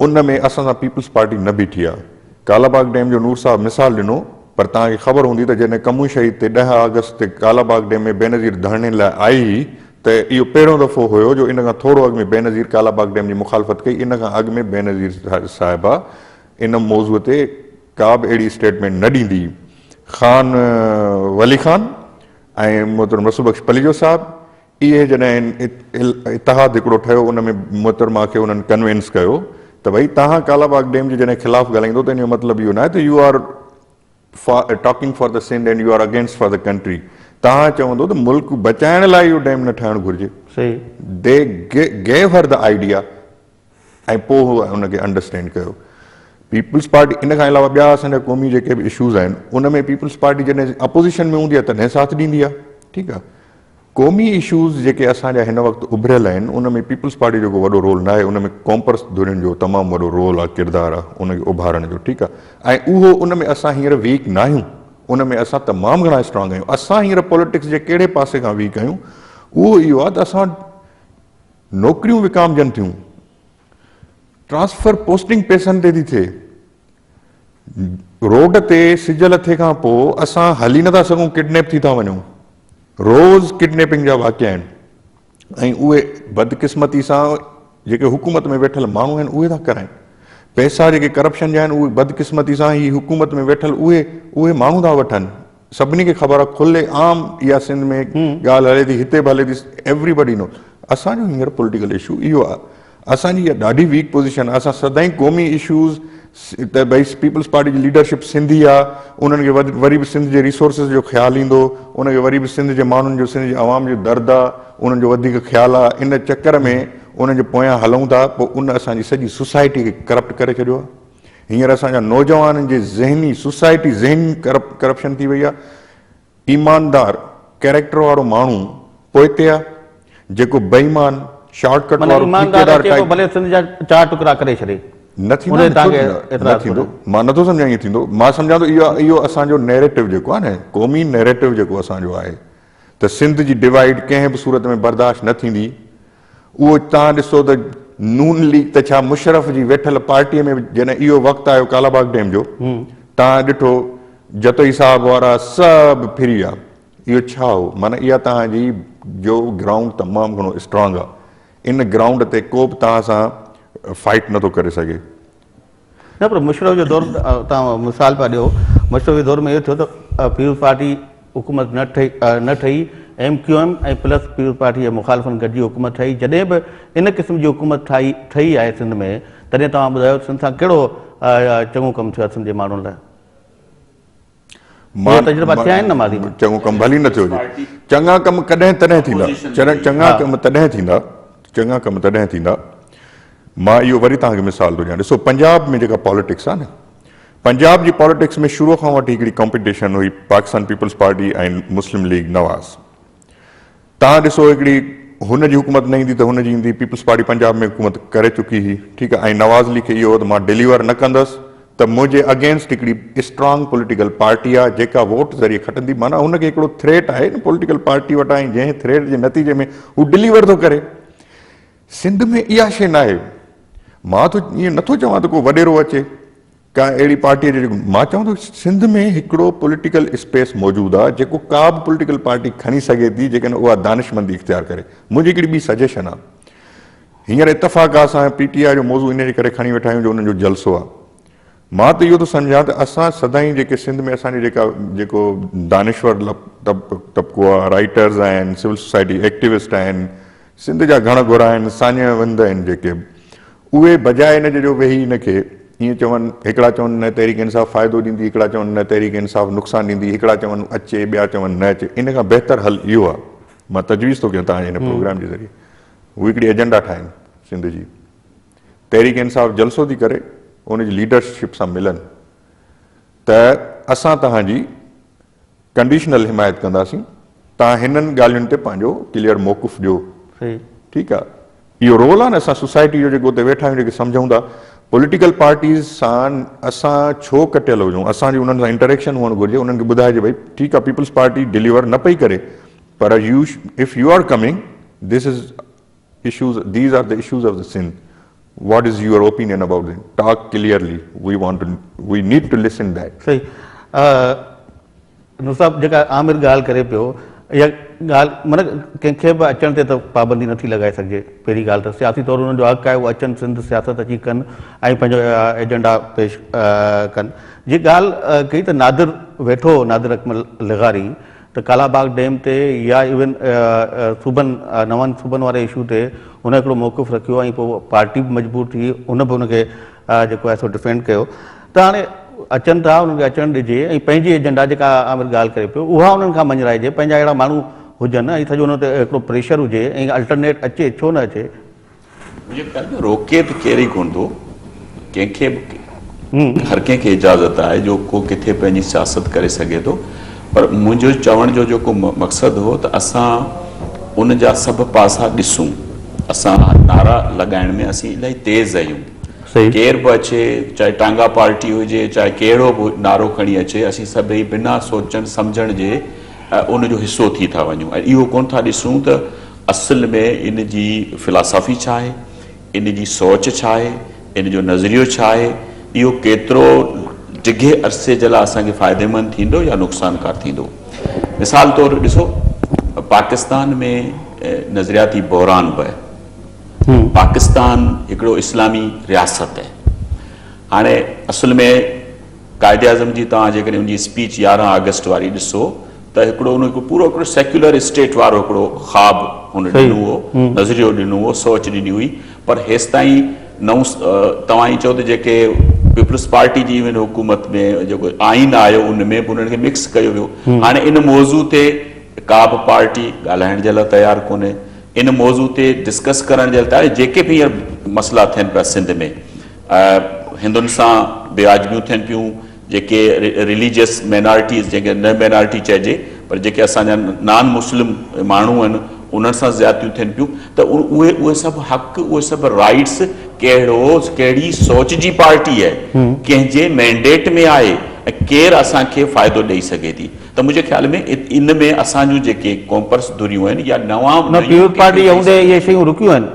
उन में असां सां पीपुल्स पार्टी न बीठी आहे। कालाबाग डैम जो नूर साहब मिसाल ॾिनो, पर तव्हांखे ख़बर हूंदी त जॾहिं कमू शहीद ते 10 अगस्त ते कालाबाग डैम में बेनज़ीर धरणे लाइ आई त इहो पहिरियों दफ़ो हुयो जो इन खां थोरो अॻु में बेनज़ीर कालाबाग डैम जी मुखालफ़त कई, इन खां अॻु में बेनज़ीर साहिबा इन मौज़ूअ ते का बि अहिड़ी स्टेटमेंट न ॾींदी। ख़ान वली ख़ान ऐं मोहतरम रसूलबख्श पलीजो साहिबु, इहे जॾहिं इतिहाद हिकिड़ो ठहियो, उन में मोहतरमा खे उन्हनि कन्विंस कयो त भई तव्हां कालाबाग डैम जे जॾहिं ख़िलाफ़ु ॻाल्हाईंदो त इन जो मतिलबु इहो न आहे त you are talking for the Sindh and you are against for the country. तव्हां चवंदो त मुल्क बचाइण लाइ इहो डैम न ठहणु घुरिजे। They gave her the idea ऐं पोइ हुनखे अंडरस्टैंड कयो। पीपुल्स पार्टी इन खां अलावा ॿिया असांजा क़ौमी जेके बि इशूज़ आहिनि उन में पीपुल्स पार्टी जॾहिं अपोज़िशन में हूंदी आहे तॾहिं साथ ॾींदी आहे, ठीकु आहे, क़ौमी इशूज़ जेके असांजा हिन वक़्तु उभरियल आहिनि उन में पीपल्स पार्टी जो को वॾो रोल न आहे, उन में कॉम्पर्स धुरियुनि जो तमामु वॾो रोल आहे, किरदारु आहे उनखे उभारण जो, ठीकु आहे। ऐं उहो उन में असां हींअर वीक न आहियूं, उन में असां तमामु घणा स्ट्रांग आहियूं। असां हींअर पॉलिटिक्स जे कहिड़े पासे खां वीक आहियूं, उहो इहो आहे त असां नौकरियूं विकामजनि थियूं, ट्रांसफर पोस्टिंग पैसनि ते थी थिए, रोड ते सिज लथे खां पोइ असां हली नथा सघूं, किडनैप थी था वञूं, रोज़ किडनैपिंग जा वाक़िया आहिनि। ऐं उहे बदकिस्मती सां जेके हुकूमत में वेठल माण्हू आहिनि उहे था कराइनि, पैसा जेके करप्शन जा आहिनि उहे बदकिस्मती सां ही हुकूमत में वेठल उहे माण्हू था वठनि। सभिनी खे ख़बर आहे, खुले आम इहा सिंध में ॻाल्हि हले थी, हिते बि हले थी, एवरीबडी नो। असांजो हींअर पॉलिटिकल इशू इहो आहे, असांजी इहा ॾाढी वीक पोज़ीशन आहे। असां सदाईं क़ौमी इशूज़ त भई पीपल्स पार्टी जी लीडरशिप सिंधी आहे, उन्हनि खे वरी बि सिंध जे रिसोर्सिस जो ख़्यालु ईंदो, उनखे वरी बि सिंध जे माण्हुनि जो, सिंध जे आवाम जो दर्द आहे, उन्हनि जो वधीक ख़्यालु आहे। इन चकर में उन्हनि जे पोयां हलूं था, पोइ उन असांजी सॼी सोसाइटी खे करप्ट करे छॾियो आहे। हींअर असांजा नौजवाननि जे ज़हनी सोसाइटी ज़हनी करप्शन थी वई आहे। ईमानदार कैरेक्टर वारो माण्हू पोइते आहे, जेको बेईमान शॉर्टकट वारो ठेकेदार टाइप भले सिंध जा 4 टुकड़ा करे छॾे न थींदो। मां नथो सम्झां ईअं थींदो, मां सम्झां थो इहो असांजो नैरेटिव जेको आहे न, क़ौमी नैरेटिव जेको असांजो आहे त सिंध जी डिवाइड कंहिं बि सूरत में बर्दाश्त न थींदी। उहो तव्हां ॾिसो त नून लीग त छा मुशरफ जी वेठल पार्टीअ में जॾहिं इहो वक़्तु आयो कालाबाग डैम जो, तव्हां ॾिठो जतोई साहब वारा सभु फिरी विया। इहो छा हो? माना इहा तव्हांजी जो ग्राउंड तमामु घणो स्ट्रांग आहे, इन ग्राउंड ते को बि तव्हां सां फाइट नथो करे सघे। न पर मुशरफ जो दौर तव्हां मिसाल पिया ॾियो, मुशरफ जे दौर में इहो थियो त पीपल्स पार्टी हुकूमत न ठही, MQM ऐं प्लस पीपल्स पार्टी जे मुखालिफ़नि गॾिजी हुकूमत ठही। जॾहिं बि इन क़िस्म जी हुकूमत ठही आहे सिंध में, तॾहिं तव्हां ॿुधायो सिंध सां कहिड़ो चङो कमु थियो आहे सिंध जे माण्हुनि लाइ? तजुर्बा थिया आहिनि न मादी में? चङो कमु भली न थियो हुजे, चङा कम कॾहिं तॾहिं थींदा, चङा कम तॾहिं थींदा, चङा कम तॾहिं थींदा। मां इहो वरी तव्हांखे मिसाल थो ॾियां। ॾिसो पंजाब में जेका पॉलिटिक्स आहे न, पंजाब जी पॉलिटिक्स में शुरू खां वठी हिकिड़ी कॉम्पिटिशन हुई पाकिस्तान पीपल्स पार्टी ऐं मुस्लिम लीग नवाज़। तव्हां ॾिसो हिकिड़ी हुन जी हुकूमत न ईंदी त हुन जी ईंदी, पीपल्स पार्टी पंजाब में हुकूमत करे चुकी हुई, ठीकु आहे। ऐं नवाज़ अली खे इहो हो त मां डिलीवर न कंदुसि, त मुंहिंजे अगेंस्ट हिकिड़ी स्ट्रांग पॉलिटिकल पार्टी आहे जेका वोट ज़रिए खटंदी। माना हुनखे हिकिड़ो थ्रेट आहे न पॉलिटिकल पार्टी वटां, ऐं जंहिं थ्रेट जे नतीजे में हू डिलीवर थो करे। सिंध में इहा शइ न आहे। मां त ईअं नथो चवां त को वॾेरो अचे का अहिड़ी पार्टीअ जो, मां चवां थो सिंध में हिकिड़ो पॉलिटिकल स्पेस मौजूदु आहे जेको का बि पॉलिटिकल पार्टी खणी सघे थी, जेकॾहिं उहा दानिशमंदी इख़्तियार करे। मुंहिंजी हिकिड़ी ॿी सजेशन आहे, हींअर इतफ़ाक़ आहे असां PTI जो मौज़ू इन जे करे खणी वेठा आहियूं जो उन्हनि जो जलसो आहे। मां त इहो थो सम्झां त असां सदाईं जेके सिंध में असांजी जेको दानिश्वर तबिको आहे, राइटर्स आहिनि, सिविल सोसाइटी एक्टिविस्ट आहिनि, सिंध जा घण घुर आहिनि, सान्यवंद आहिनि, जेके उहे बजाए इन जो वेही हिनखे ईअं चवनि, हिकिड़ा चवनि न तहरीक इंसाफ़ फ़ाइदो ॾींदी, हिकिड़ा चवनि न तहरीक इंसाफ़ नुक़सानु ॾींदी, हिकिड़ा चवनि अचे, ॿिया चवनि न अचे। इन खां बहितर हल इहो आहे, मां तजवीज़ थो कयां तव्हांजे हिन प्रोग्राम जे ज़रिए, उहे हिकिड़ी एजेंडा ठाहिनि सिंध जी, तहरीक इंसाफ़ जलसो थी करे, उनजी लीडरशिप सां मिलनि त असां तव्हांजी कंडीशनल हिमायत कंदासीं, तव्हां हिननि ॻाल्हियुनि ते पंहिंजो क्लियर मौक़ुफ़ ॾियो, ठीकु आहे। इहो रोल आहे न असां सोसाइटी जो जेको उते वेठा आहियूं, जेके सम्झूं था पॉलिटिकल पार्टीज़ सां असां छो कटियल हुजूं, असांजी उन्हनि सां इंटरेक्शन हुअणु घुरिजे, उन्हनि खे ॿुधाइजे भई ठीकु आहे पीपल्स पार्टी डिलीवर न पई करे, पर if you are coming, this is issues, these are the issues of the Sindh. What is your opinion about them? Talk clearly. We need to listen that. सही नुसाब जेका आमिर ॻाल्हि करे पियो, इहा ॻाल्हि माना कंहिंखे बि अचण ते त पाबंदी नथी लॻाए सघिजे। पहिरीं ॻाल्हि त सियासी तौरु हुननि जो हक़ु आहे, उहो अचनि सिंध सियासत अची कनि ऐं पंहिंजो एजेंडा पेश कनि। जी ॻाल्हि कई त नादिर वेठो, नादिर अकमल लिगारी, त कालाबाग डैम ते या इवन नवनि सूबनि वारे इशू ते हुन हिकिड़ो मौक़िफ़ रखियो ऐं पोइ पार्टी बि मजबूर थी, हुन बि हुनखे जेको आहे सो डिफेंड कयो। त हाणे अचनि था, उन्हनि खे अचणु ॾिजे ऐं पंहिंजी एजेंडा जेका आमिर ॻाल्हि करे पियो उहा उन्हनि खां मंझराइजे, पंहिंजा अहिड़ा माण्हू हुजनि ऐं सॼो हुन ते हिकिड़ो प्रेशर हुजे ऐं अल्टरनेट अचे, छो न अचे? मुंहिंजे ख़्याल में रोके त केर ई कोन थो, कंहिंखे हर कंहिंखे इजाज़त आहे जो को किथे पंहिंजी सियासत करे सघे थो, पर मुंहिंजो चवण जो जेको मक़सदु हो त असां उन जा सभु पासा ॾिसूं। असां नारा लॻाइण में असीं इलाही तेज़ आहियूं। सही। केर बि अचे, चाहे टांगा पार्टी हुजे, चाहे कहिड़ो बि नारो खणी अचे, असीं सभई बिना सोचण सम्झण जे उनजो हिसो थी था वञूं। ऐं इहो कोन था ॾिसूं त असल में इन जी फिलासफ़ी छा आहे, इन जी सोच छा आहे, इन जो नज़रियो छा आहे, इहो केतिरो डिघे अरसे जे लाइ असांखे फ़ाइदेमंद थींदो या नुक़सानकार थींदो। मिसाल तौरु ॾिसो, पाकिस्तान में नज़रियाती बहरान बि आहे। पाकिस्तान हिकिड़ो इस्लामी रियासत आहे। हाणे असुल में क़ाइदे आज़म जी तव्हां जेकॾहिं उनजी स्पीच 11 अगस्त वारी ॾिसो त हिकिड़ो उन पूरो हिकिड़ो सेक्युलर स्टेट वारो हिकिड़ो ख़्वाबु हुन ॾिनो हो, नज़रियो ॾिनो हो, सोच ॾिनी हुई। पर हेसि ताईं तव्हां ई चओ त जेके पीपल्स पार्टी जी इवन हुकूमत में जेको आइन आयो उन में बि उन्हनि खे मिक्स कयो वियो। हाणे इन मौज़ू ते का बि पार्टी ॻाल्हाइण जे लाइ तयारु कोन्हे। इन मौज़ू ते डिस्कस करण जे लाइ जेके बि हींअर मसइला थियनि पिया सिंध में, हिंदुनि सां बेआजबियूं थियनि पियूं, जेके रिलीजियस माइनॉरिटीज़, जेके न माइनॉरिटी चइजे पर जेके असांजा नॉन मुस्लिम माण्हू आहिनि उन्हनि सां ज़्यादतियूं थियनि पियूं, त उहे सभु हक़, उहे सभु राइट्स कहिड़ी सोच जी पार्टी आहे, कंहिंजे मैंडेट में आहे ऐं केरु असांखे फ़ाइदो ॾेई सघे थी। त मुंहिंजे ख्याल में इन में असांजूं जेके कॉम्पर्स धुरियूं आहिनि या पीपल्स पार्टी हूंदे इहे शयूं रुकियूं आहिनि।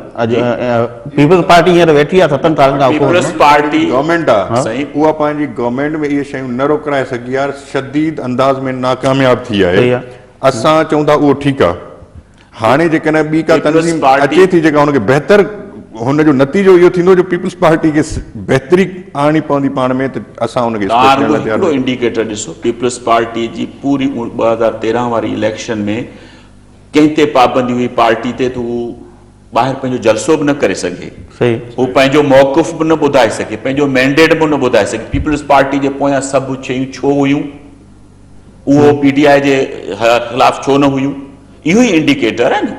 पीपल्स पार्टी हींअर वेठी आहे 7 सालनि खां। पीपल्स पार्टी गवर्नमेंट आहे साईं, उहा पंहिंजी गवर्नमेंट में इहे शयूं न रोकराए सघी आहे, शदीद अंदाज़ में नाकामयाब थी आहे। असां चऊं था उहो ठीकु आहे। हाणे जेकॾहिं ॿी का तंज़ीम अचे थी जेका हुनखे बहितर, हुनजो नतीजो इहो थींदो जो पीपल्स पार्टी खे बहितरी आणणी पवंदी पाण में, त असां हुनखे इंडिकेटर ॾिसो। पीपल्स पार्टी जी पूरी 2013 वारी इलेक्शन में कंहिं ते पाबंदी हुई पार्टी ते, त हू ॿाहिरि पंहिंजो जलसो बि न करे सघे, हू पंहिंजो मौक़िफ़ बि न ॿुधाए सघे, पंहिंजो मैंडेट बि न ॿुधाए सघे। पीपल्स पार्टी जे पोयां सभु शयूं छो हुयूं, उहो PTI जे ख़िलाफ़ छो न हुयूं, इहो ई इंडिकेटर आहे न।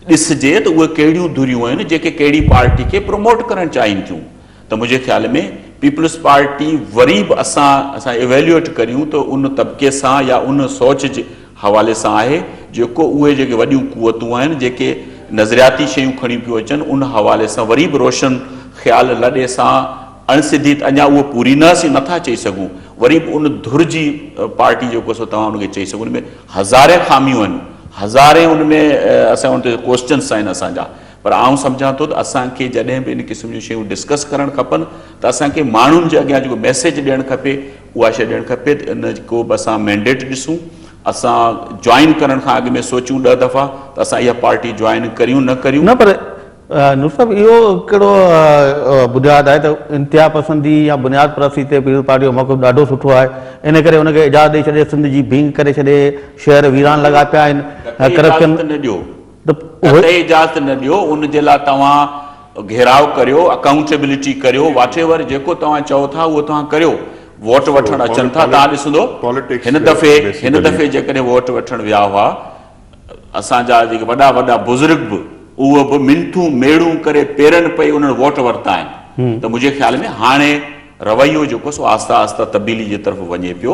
ॾिसजे त उहे कहिड़ियूं धुरियूं आहिनि जेके कहिड़ी पार्टी खे प्रमोट करणु चाहिनि थियूं। त मुंहिंजे ख़्याल में पीपल्स पार्टी वरी बि असां इवेल्युएट करियूं त उन तबिके सां या उन सोच जे हवाले सां आहे जेको उहे जेके वॾियूं कुवतूं आहिनि, जेके नज़रियाती शयूं खणी पियूं अचनि, उन हवाले सां वरी बि रोशन ख़्याल लॾे सां अणसिधी अञा उहो पूरी न असीं नथा चई सघूं, वरी बि उन धुर जी पार्टी जेको सो तव्हां उनखे चई सघो। उन में हज़ारे ख़ामियूं आहिनि, हज़ारे उन में असां उन ते क्वेश्चन्स आहिनि असांजा। पर आउं सम्झां थो त असांखे जॾहिं बि इन क़िस्म जूं शयूं डिस्कस करणु खपनि त असांखे माण्हुनि जे अॻियां जेको मैसेज ॾियणु खपे उहा शइ ॾियणु खपे त इन को बि असां मैंडेट ॾिसूं, असां जॉइन करण खां अॻु में सोचूं 10 दफ़ा त असां इहा पार्टी जॉइन करियूं न करियूं। न पर नूर साहब, इहो कहिड़ो बुनियादु आहे त इंतिहा पसंदी या बुनियाद परस्ती ते पीपल्स पार्टी जो मौक़िफ़ ॾाढो सुठो आहे, इन करे हुनखे इजाज़त ॾेई छॾे, सिंध जी भींग करे छॾे, शहर वीरान लॻा पिया आहिनि, करप्शन न ॾियो, इजाज़त न ॾियो। उन जे लाइ तव्हां घेराव करियो, अकाउंटेबिलिटी करियो, वाटेवर जेको तव्हां चओ था उहो तव्हां करियो। वोट वठणु अचनि था, तव्हां ॾिसंदो हिन दफ़े जेकॾहिं वोट वठणु विया हुआ असांजा जेके वॾा वॾा बुज़ुर्ग बि, उहे बि मिंथूं मेड़ूं करे पेरनि पई उन्हनि वोट वरिता आहिनि। त मुंहिंजे ख़्याल में हाणे रवैयो जेको सो आहिस्ता आहिस्ता तब्दीली जे तरफ़ वञे पियो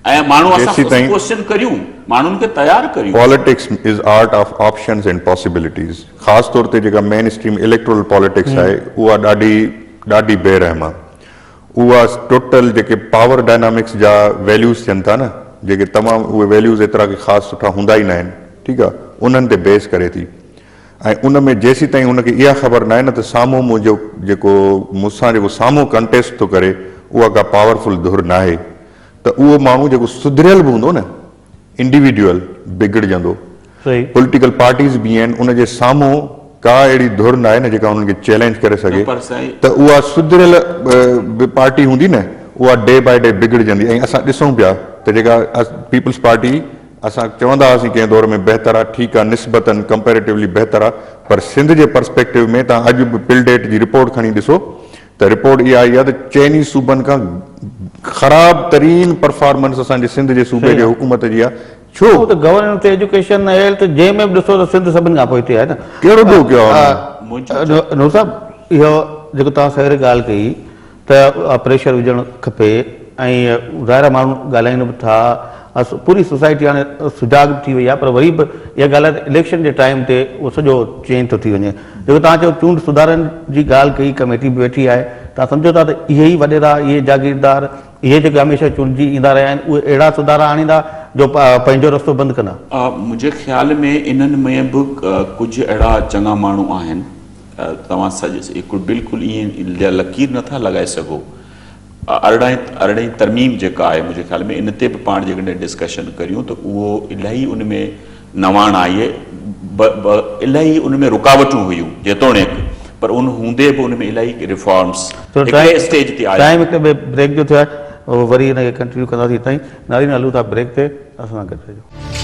ऐं माण्हू असां क्वेश्चन करियूं, माण्हुनि खे तयारु करियूं। Politics is art of options and possibilities. ख़ासि तौर ते जेका मेन स्ट्रीम इलेक्टोरल पॉलिटिक्स आहे उहा ॾाढी बेरहम आहे। उहा टोटल जेके पावर डायनामिक्स जा वैल्यूज़ थियनि था न, जेके तमामु उहे वैल्यूज़ एतिरा के ख़ासि सुठा हूंदा ई न आहिनि, ठीकु आहे, उन्हनि ते बेस करे थी। ऐं उन में जेसीं ताईं उनखे इहा ख़बर न आहे न त साम्हूं मुंहिंजो जेको मूंसां जेको साम्हूं कंटेस्ट थो करे उहा का पावरफुल धुर न आहे, त उहो माण्हू जेको सुधरियल बि हूंदो न, इंडिविजुअल बिगड़जंदो। पॉलिटिकल पार्टीज़ बि आहिनि, उनजे साम्हूं का अहिड़ी धुर न आहे न जेका उन्हनि खे चैलेंज करे सघे, त उहा सुधरियल पार्टी हूंदी न, उहा डे बाय डे बिगड़जंदी। ऐं असां ॾिसूं पिया त जेका पीपल्स पार्टी असां चवंदा हुआसीं कंहिं दौर में बहितर आहे, ठीकु आहे, निस्बतन कंपेरेटिवली बहितर आहे, पर सिंध जे पर्सपेक्टिव में तव्हां अॼु बि पिलडेट जी रिपोर्ट खणी ॾिसो त रिपोर्ट इहा आई आहे त चइनी सूबनि खां ख़राब तरीन परफॉर्मेंस असांजे सिंध जे सूबे जे हुकूमत जी आहे। छो त गवर्नेंस, एजुकेशन, हेल्थ, जंहिं में बि ॾिसो त सिंध सभिनि खां पोइ आहे न। कहिड़ो ॾोह कयो आहे नूर साहब? इहो जेको तव्हां सवेर ॻाल्हि कई त प्रेशर विझणु खपे, ऐं ज़ाहिर माण्हू ॻाल्हाइनि बि था, पूरी सोसाइटी हाणे सुजाग थी वई आहे, पर वरी बि इहा ॻाल्हि आहे त इलेक्शन जे टाइम ते उहो सॼो चेंज थो थी वञे। जेको तव्हां चयो चूंड सुधारनि जी ॻाल्हि कई, कमेटी बि वेठी आहे, तव्हां सम्झो था त इहे ई वॾेरा, इहे जागीरदार, इहे जेके हमेशह चूंडजी ईंदा रहिया आहिनि, उहे अहिड़ा सुधारा आणींदा जो पंहिंजो रस्तो बंदि कंदा? मुंहिंजे ख़्याल में इन्हनि में बि कुझु अहिड़ा चङा माण्हू आहिनि, तव्हां हिकिड़ो बिल्कुलु ईअं लकीर नथा लॻाए सघो। अरिड़हीं तरमीम जेका आहे, मुंहिंजे ख़्याल में इन ते बि पाण जेकॾहिं डिस्कशन करियूं त उहो इलाही उन में नवाण आई आहे, इलाही उन में रुकावटूं हुयूं जेतोणीकि, पर उन हूंदे बि उन में इलाही रिफॉर्म्स स्टेज ते आया। टाइम हिकु ब्रेक जो थियो आहे, वरी हिनखे कंटिन्यू कंदासीं। ताईं नारीन हलूं था ब्रेक ते, असां सां गॾु रहिजो।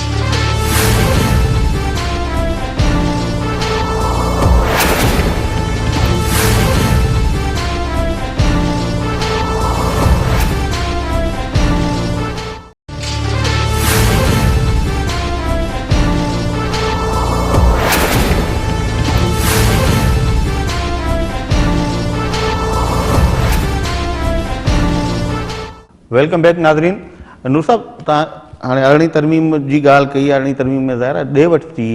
वेलकम बैक नाज़रीन। नूर साहब, तव्हां हाणे अरिड़हीं तरमीम जी ॻाल्हि कई। अरिड़हीं तरमीम में ज़ाहिर आहे ॾे वठि थी,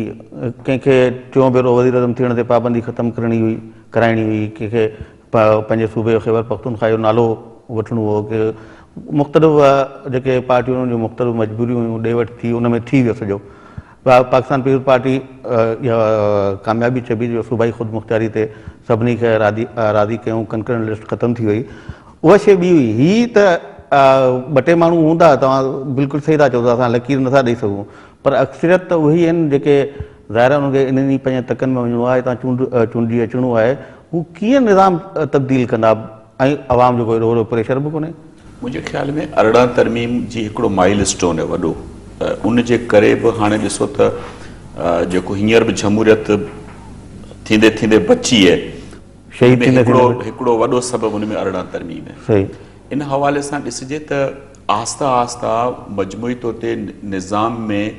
कंहिंखे टियों भेरो वज़ीर आज़म थियण ते पाबंदी ख़तमु कराइणी हुई, कंहिंखे पंहिंजे सूबे ख़ैबर पख्तूनख्वा जो नालो वठिणो हो, की मुख़्तलिफ़ जेके पार्टियूं जूं मुख़्तलिफ़ मजबूरियूं हुयूं, ॾे वठि थी, उन में थी वियो सॼो। पाकिस्तान पीपल्स पार्टी इहा कामयाबी चइबी जो सूबाई ख़ुदि मुख़्तियारी ते सभिनी खे राज़ी कयूं, कंकरंट लिस्ट ख़तमु थी वई। उहा शइ ॿी हुई। हीअ त ॿ टे माण्हू हूंदा, तव्हां बिल्कुलु सही था चओ, असां लकीर नथा ॾेई सघूं, पर अक्सरियत त उहे ई आहिनि जेके ज़ाहिर उनखे इन्हनि पंहिंजे तकनि में वञिणो आहे, हितां चूंडी अचिणो आहे। हू कीअं निज़ाम तब्दील कंदा ऐं आवाम जो कोई अहिड़ो प्रेशर बि कोन्हे? मुंहिंजे ख़्याल में अरिड़हं तरमीम जी हिकिड़ो माइल स्टोन आहे वॾो, उन जे करे बि हाणे ॾिसो त जेको हींअर बि जमहूरियत थींदे थींदे बची आहे, हिकिड़ो वॾो सबबु उन में अरिड़हं तरमीम आहे। सही। इन हवाले सां ॾिसिजे त आहिस्ता आहिस्ता मजमूई तौर ते निज़ाम में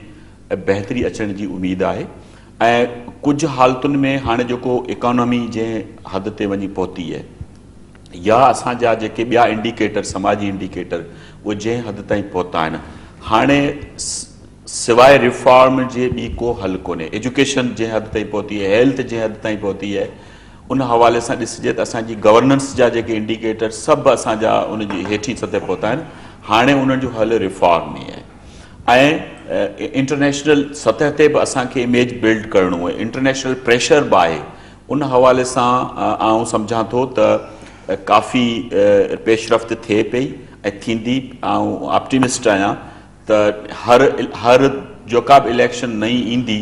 बहितरी अचण जी उमेद आहे, ऐं कुझु हालतुनि में हाणे जेको इकोनॉमी जंहिं हद ते वञी पहुती आहे, या असांजा जेके ॿिया इंडिकेटर, समाजी इंडिकेटर, उहे जंहिं हद ताईं पहुता आहिनि, हाणे सवाइ रिफॉर्म जे ॿी को हल कोन्हे। एजुकेशन जंहिं हद ताईं पहुती आहे, हेल्थ जंहिं हद ताईं पहुती आहे, उन हवाले सां ॾिसिजे त असांजी गवर्नेंस जा जेके इंडिकेटर सभु असांजा उनजी हेठी सतह पहुता आहिनि। हाणे उन्हनि जो हल रिफॉर्म में आहे, ऐं इंटरनेशनल सतह ते बि असांखे इमेज बिल्ड करिणो आहे, इंटरनेशनल प्रेशर बि आहे। उन हवाले सां आउं सम्झां थो त काफ़ी पेशरफ़्त थिए पई ऐं थींदी। ऐं ऑप्टिमिस्ट आहियां त हर जेका बि इलेक्शन नई ईंदी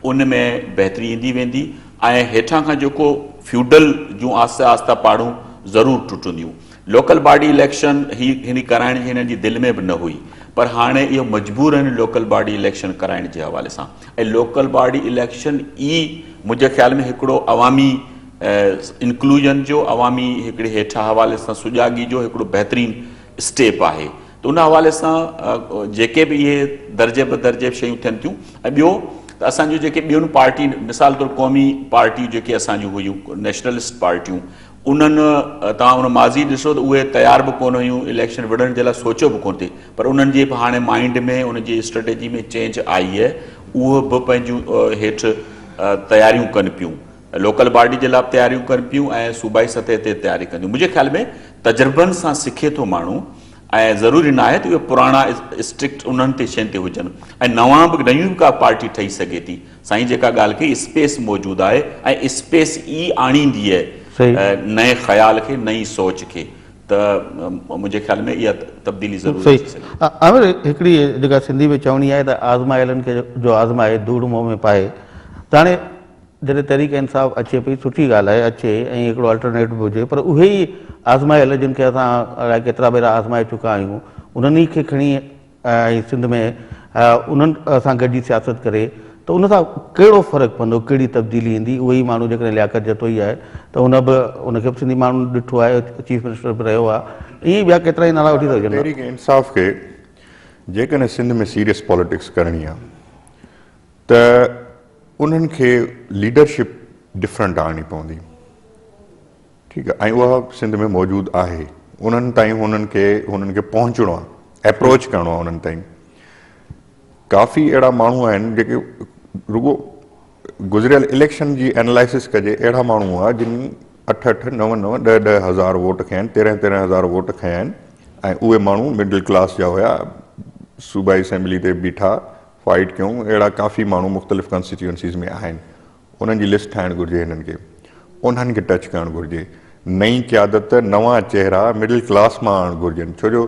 उन में बहितरी ईंदी वेंदी, ऐं हेठां खां जेको फ्यूडल जूं आहिस्ता आहिस्ता पाड़ूं ज़रूरु टुटंदियूं। लोकल बॉडी इलेक्शन हिन कराइण जी हिननि जी दिलि में बि न हुई, पर हाणे इहो मजबूर आहिनि लोकल बॉडी इलेक्शन कराइण जे हवाले सां। ऐं लोकल बॉडी इलेक्शन ई मुंहिंजे ख़्याल में हिकिड़ो अवामी इंक्लूजन जो, अवामी हिकिड़े हेठां हवाले सां सुजागी जो हिकिड़ो बहितरीनु स्टेप आहे। त उन हवाले सां जेके बि इहे दर्जे बदर्जे शयूं थियनि थियूं। ऐं ॿियो त असांजूं जेके ॿियूं पार्टी, मिसाल तौरु क़ौमी पार्टियूं जेके असांजूं हुयूं, नेशनलिस्ट पार्टियूं, उन्हनि तव्हां उन माज़ी ॾिसो त उहे तयारु बि कोन हुयूं इलेक्शन विढ़ण जे लाइ, सोचियो बि कोन थिए, पर उन्हनि जे बि हाणे माइंड में उनजी स्ट्रेटेजी में चेंज आई आहे। उहे बि पंहिंजूं हेठि तयारियूं कनि पियूं, लोकल बॉडी जे लाइ तयारियूं कनि पियूं ऐं सूबाई सतह ते तयारी कंदियूं। मुंहिंजे ख़्याल में तजुर्बनि सां सिखे थो माण्हू, ऐं ज़रूरी न आहे त उहे पुराणा स्ट्रिक्ट उन्हनि ते शयुनि ते हुजनि, ऐं नयूं बि का पार्टी ठही सघे थी। साईं जेका ॻाल्हि कई, स्पेस मौजूदु आहे, ऐं स्पेस ई आणींदी आहे नए ख़्याल खे, नई सोच खे। त मुंहिंजे ख़्याल में इहा तब्दीली ज़रूरी आहे। आमिर, हिकिड़ी जेका सिंधी में चवणी आहे त आज़मायलनि खे जो आज़माए धूड़ मुंहं में पाए, त हाणे जॾहिं तहरीक इंसाफ़ अचे पई, सुठी ॻाल्हि आहे, अचे, ऐं हिकिड़ो अल्टरनेटिव हुजे, पर उहे ई आज़मायल जिन खे असां अलाए केतिरा भेरा आज़माए चुका आहियूं, उन्हनि खे खणी ऐं सिंध में उन्हनि सां गॾिजी सियासत करे, त उन सां कहिड़ो फ़र्क़ु पवंदो, कहिड़ी तब्दीली ईंदी? उहो ई माण्हू जेकॾहिं लियाकत जतो ई आहे त उनखे बि सिंधी माण्हू ॾिठो आहे, चीफ मिनिस्टर बि रहियो आहे, ईअं ॿिया केतिरा ई नाला वठी था वञनि। तहरीक इंसाफ़ खे जेकॾहिं सिंध में सीरियस पॉलिटिक्स करणी आहे त उन्हनि खे लीडरशिप डिफरेंट आणणी पवंदी, ठीकु आहे, ऐं उहा सिंध में मौजूदु आहे। उन्हनि ताईं हुननि खे पहुचणो आहे, अप्रोच करिणो आहे उन्हनि ताईं। काफ़ी अहिड़ा माण्हू आहिनि जेके रुगो गुज़रियल इलेक्शन जी एनालिसिस कजे, अहिड़ा माण्हू हुआ जिन 8-8, 9-9, 10-10 हज़ार वोट खया आहिनि, 13-13 हज़ार वोट खया आहिनि, ऐं उहे माण्हू मिडिल क्लास जा हुया, सूबाई असेंबली ते बीठा फाइट कयूं। अहिड़ा काफ़ी माण्हू मुख़्तलिफ़ कॉन्स्टिट्यूएंसीज़ में आहिनि, उन्हनि जी लिस्ट ठाहिणु घुरिजे हिननि खे, उन्हनि खे टच करणु घुरिजे। नई क़यादत, नवां चेहरा मिडिल क्लास मां आणणु घुरिजनि, छो जो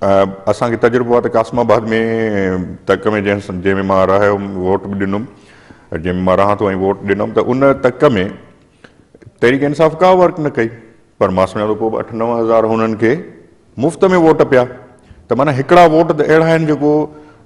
असांखे तजुर्बो आहे त कासमाबाद में तक में जंहिंमें मां रहियुमि, वोट बि ॾिनुमि, जंहिंमें मां रहां थो ऐं वोट ॾिनुमि, त उन तक में तहरीक इंसाफ़ का वर्क न कई, पर मां सुञाणो पोइ 8-9 हज़ार हुननि खे मुफ़्त में वोट पिया। त माना हिकिड़ा वोट त अहिड़ा आहिनि जेको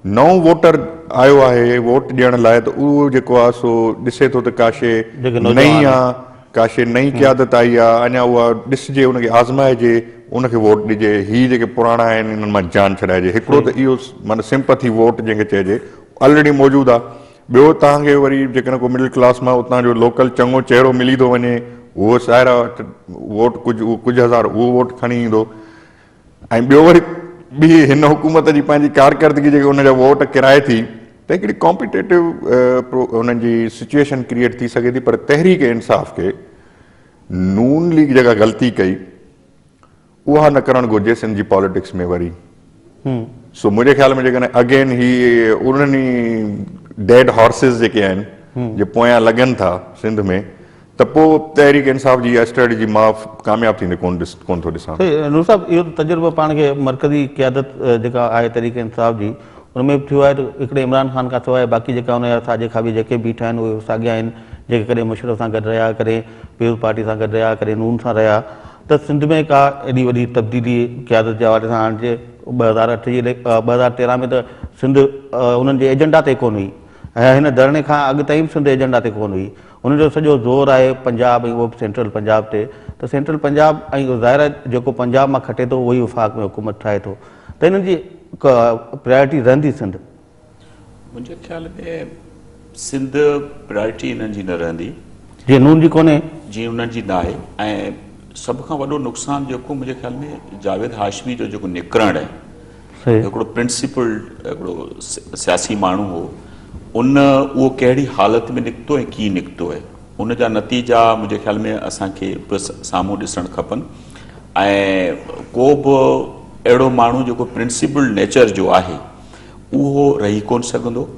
नओं वोटर आयो आहे वोट ॾियण लाइ, त उहो जेको आहे सो ॾिसे थो त काशे नई आहे, काशे नई क़यादत आई आहे, अञा उहा ॾिसजे, उनखे आज़माइजे, उनखे वोट ॾिजे। ही जेके पुराणा आहिनि इन्हनि मां जान छॾाइजे। हिकिड़ो त इहो माना सिंपथी वोट जंहिंखे चइजे ऑलरेडी मौजूदु आहे। ॿियो तव्हांखे वरी जेकॾहिं को मिडिल क्लास मां उतां जो लोकल चङो चहिरो मिली थो वञे, उहो साहिरा वोट कुझु हज़ार उहो वोट खणी ईंदो। ऐं ॿियो वरी ॿी हिन हुकूमत जी पंहिंजी कारकर्दगी जेके हुनजा वोट किराए थी, त हिकिड़ी कॉम्पिटेटिव हुननि जी सिचुएशन क्रिएट थी सघे थी। पर तहरीक इंसाफ़ खे नून लीग जेका ग़लती कई उहा न करणु घुरिजे सिंध जी पॉलिटिक्स में वरी। सो मुंहिंजे ख़्याल में जेकॾहिं अगेन ही उन्हनि डेड हॉर्सिस जेके आहिनि जे पोयां लॻनि था सिंध में, त पोइ तहरीक इंसाफ़ जी इहा स्ट्रेटजी मां कामयाबु थींदे कोन थो ॾिसां। नूर साहब, इहो तजुर्बो पाण खे मरकज़ी क़यादत जेका आहे तहरीक इंसाफ़ जी, उनमें बि थियो आहे त हिकिड़े इमरान ख़ान खां सवाइ बाक़ी जेका हुनजा साॼे खाॿे जेके बीठा आहिनि उहे साॻिया आहिनि, जेके कॾहिं मुशर्रफ सां गॾु रहिया, कॾहिं पीपुल्स पार्टी सां गॾु रहिया, कॾहिं नून सां रहिया। त सिंध में का एॾी वॾी तब्दीली क़यादत जे हवाले सां आणिजे। 2013 में त सिंध उन्हनि जे एजेंडा ते कोन हुई, ऐं हिन धरणे खां अॻु ताईं बि सिंध एजेंडा ते कोन हुई। उनजो सॼो ज़ोर आहे पंजाब ऐं उहो बि सेंट्रल पंजाब ते। त सेंट्रल पंजाब ऐं ज़ाहिर जेको पंजाब मां खटे थो उहो ई वफ़ाक़ में हुकूमत ठाहे थो, त हिननि जी प्रायोरिटी रहंदी सिंध? मुंहिंजे ख़्याल में सिंध प्रायोरिटी हिननि जी न रहंदी, जीअं नून जी कोन्हे, जीअं उन्हनि जी न आहे। ऐं सभ खां वॾो नुक़सानु जेको मुंहिंजे ख़्याल में जावेद हाशमी जो जेको निकिरणु आहे, हिकिड़ो प्रिंसिपल्ड हिकिड़ो सियासी माण्हू हो, उहो कहिड़ी हालति में निकितो ऐं कीअं निकितो आहे, उनजा नतीजा मुंहिंजे ख़्याल में असांखे बि साम्हूं ॾिसणु खपनि। ऐं को बि अहिड़ो माण्हू जेको प्रिंसिपल्ड नेचर जो आहे उहो रही कोन सघंदो।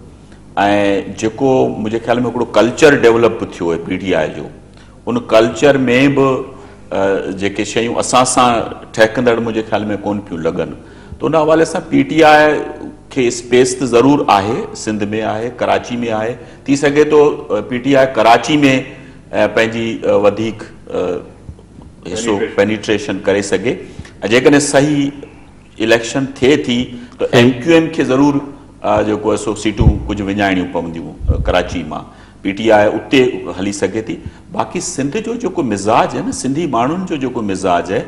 ऐं जेको मुंहिंजे ख़्याल में हिकिड़ो कल्चर डेवलप थियो आहे PTI जो, उन कल्चर में बि जेके शयूं असां सां ठहकंदड़ मुंहिंजे ख़्याल में कोन पियूं लॻनि। त उन हवाले सां PTI खे स्पेस त ज़रूरु आहे, सिंध में आहे, कराची में आहे, थी सघे थो PTI कराची में पंहिंजी वधीक हिसो पेनिट्रेशन करे सघे। ऐं जेकॾहिं सही इलेक्शन थिए थी त MQM खे ज़रूरु जेको आहे सो सीटूं कुझु विञाइणियूं पवंदियूं कराची मां, PTI उते हली सघे थी। बाक़ी सिंध जो जेको मिज़ाज आहे न, सिंधी माण्हुनि जो जेको मिज़ाज आहे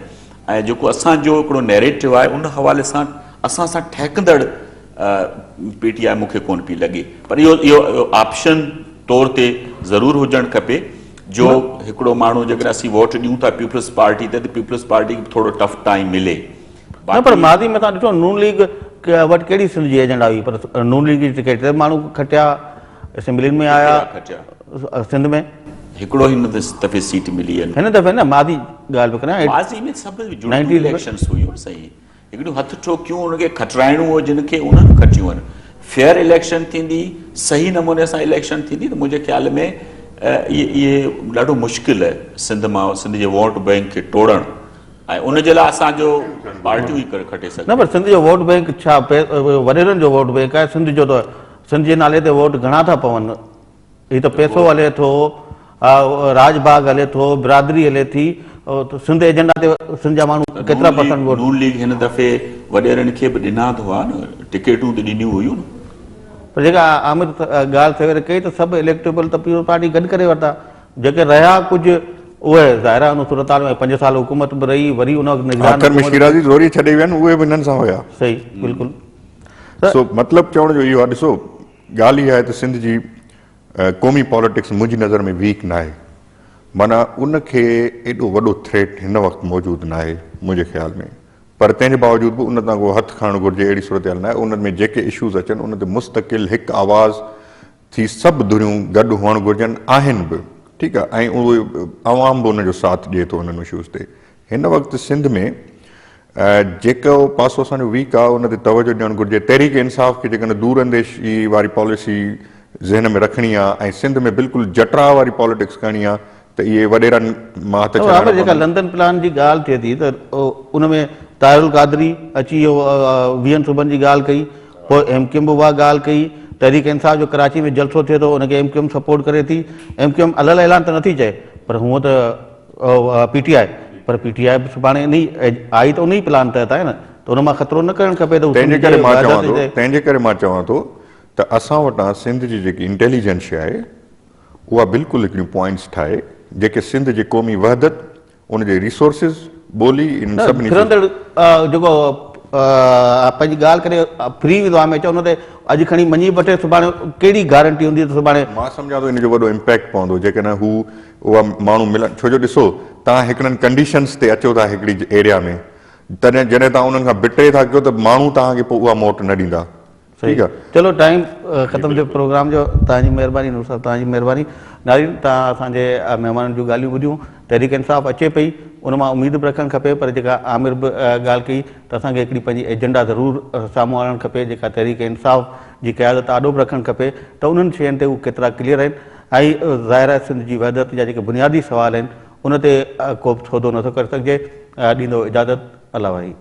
ऐं जेको असांजो हिकिड़ो नैरेटिव आहे, उन हवाले सां असां सां ठहकंदड़ PTI मूंखे कोन पई लॻे। पर इहो ऑप्शन तौर ते ज़रूरु हुजणु खपे जो हिकिड़ो माण्हू जेकॾहिं असीं वोट ॾियूं था पीपुल्स पार्टी ते, त पीपुल्स पार्टी खे थोरो टफ टाइम मिले। न पर माज़ी में तव्हां ॾिठो नून लीग वटि कहिड़ी सिंध जी एजेंडा हुई, पर नून लीग जी टिकट ते माण्हू खटिया, असेंबलियुनि में आया सिंध में, हिकिड़ो हिन दफ़े सीट मिली आहे। हिन दफ़े न माज़ी ॻाल्हि पियो करियां, माज़ी में सभु इलेक्शन्स हुयूं सही, हिकिड़ियूं हथ ठोकियूं उनखे खटराइणो हो जिन खे, उन्हनि खटियूं आहिनि। फेयर इलेक्शन थींदी, सही नमूने सां इलेक्शन थींदी, त मुंहिंजे ख़्याल में इहे ॾाढो मुश्किल आहे सिंध मां, सिंध जे वोट बैंक खे टोड़णु, ऐं उनजे लाइ असांजो पार्टियूं ई खटे सघनि। न पर सिंध जो वोट बैंक छा वॾेरनि जो वोट बैंक आहे? सिंध जो त सिंध जे नाले ते वोट घणा था पवनि, हीअ त पैसो हले थो, राजबाग हले थो, बिरादरी हले थी, सिंध एजेंडा ते सिंध जा माण्हू केतिरा परसेंट वोट? नून लीग हिन दफ़े वॾेरनि खे बि ॾिना हुआ न, टिकेटूं त ॾिनियूं हुयूं न। पर जेका आमिर ॻाल्हि सवेर कई त सभु इलेक्टेबल त पीपुल्स पार्टी गॾु करे वरिता, जेके रहिया कुझु उहे ज़ाहिर आहे उन सूरत हाल में 5 साल हुकूमत बि रही, वरी उन आख़िर में शिराज़ी ज़ोरी छॾे विया आहिनि, उहे बि हिननि सां हुया। सही, बिल्कुलु। सो मतिलबु चवण जो इहो आहे, ॾिसो ॻाल्हि इहा आहे त सिंध जी क़ौमी पॉलिटिक्स मुंहिंजी नज़र में वीक न आहे, माना उनखे एॾो वॾो थ्रेट हिन वक़्तु मौजूदु न आहे मुंहिंजे ख़्याल में। पर तंहिंजे बावजूद बि उन तां को हथु खणणु घुरिजे, अहिड़ी सूरत हाल न आहे। उन में जेके इशूज़ अचनि उन ते मुस्तक़िल हिकु आवाज़ थी सभु धुरियूं गॾु हुअणु घुरिजनि, आहिनि बि, ठीकु आहे, ऐं उहे आवाम बि उनजो साथ ॾिए थो उन्हनि इशूज़ ते। हिन वक़्तु सिंध में जेको पासो असांजो वीक आहे उन ते तवजो ॾियणु घुरिजे। तहरीक इंसाफ़ खे जेकॾहिं दूर अंदेशी वारी पॉलिसी ज़हन में रखणी आहे ऐं सिंध में बिल्कुलु जटरा वारी पॉलिटिक्स करणी आहे त इहे वॾेरनि मां हथ जेका लंदन प्लान जी ॻाल्हि थिए थी त उन में ताहिरुल क़ादरी अची वियो, वीएन सूबन जी ॻाल्हि कई, पोइ एमक्यूएम बि उहा ॻाल्हि कई, तहरीक इंसाफ़ जो कराची में जलसो थिए थो उनखे एमक्यूएम सपोर्ट करे थी। एमक्यूएम अलॻि ऐलान त नथी चए, पर हूअं त पीटीआई, पर पीटीआई बि सुभाणे इन आई त उन ई प्लान तहत आहे न, त उन मां ख़तरो न करणु खपे। त तंहिंजे करे मां चवां थो त असां वटां सिंध जी जेकी इंटेलिजेंस आहे उहा बिल्कुलु हिकिड़ियूं पॉइंट्स ठाहे जेके सिंध जी क़ौमी वहदत, उनजे रिसोर्सिस, ॿोली, इन सभिनी जेको पंहिंजी ॻाल्हि करे फ्री विधवा में चओ उन ते अॼु खणी मञी वठे, सुभाणे कहिड़ी गारंटी हूंदी त सुभाणे मां सम्झां थो इन जो वॾो इम्पैक्ट पवंदो जेकॾहिं हू उहा माण्हू मिलनि। छो जो ॾिसो, तव्हां हिकिड़नि कंडीशन्स ते अचो था हिकिड़ी एरिया में, तॾहिं जॾहिं तव्हां उन्हनि खां बिटे था कयो त माण्हू तव्हांखे पोइ उहा मोट न ॾींदा। ठीकु आहे, चलो टाइम ख़तमु थियो प्रोग्राम जो। तव्हांजी महिरबानी, नूर साहब तव्हांजी महिरबानी। नाज़रीन, तव्हां असांजे महिमाननि जूं ॻाल्हियूं ॿुधियूं। तहरीक इंसाफ़ अचे पई, उन मां उमेद बि रखणु खपे, पर जेका आमिर बि ॻाल्हि कई त असांखे हिकिड़ी पंहिंजी एजेंडा ज़रूरु साम्हूं आणणु खपे, जेका तहरीक इंसाफ़ जी क़यादत आॾो बि रखणु खपे त उन्हनि शयुनि ते उहे केतिरा क्लियर आहिनि। ऐं ज़ाहिर आहे सिंध जी वहदत जा जेके बुनियादी सवाल आहिनि उन ते को बि सौदो नथो करे सघिजे। ॾींदो इजाज़त, अल्लाह वाही।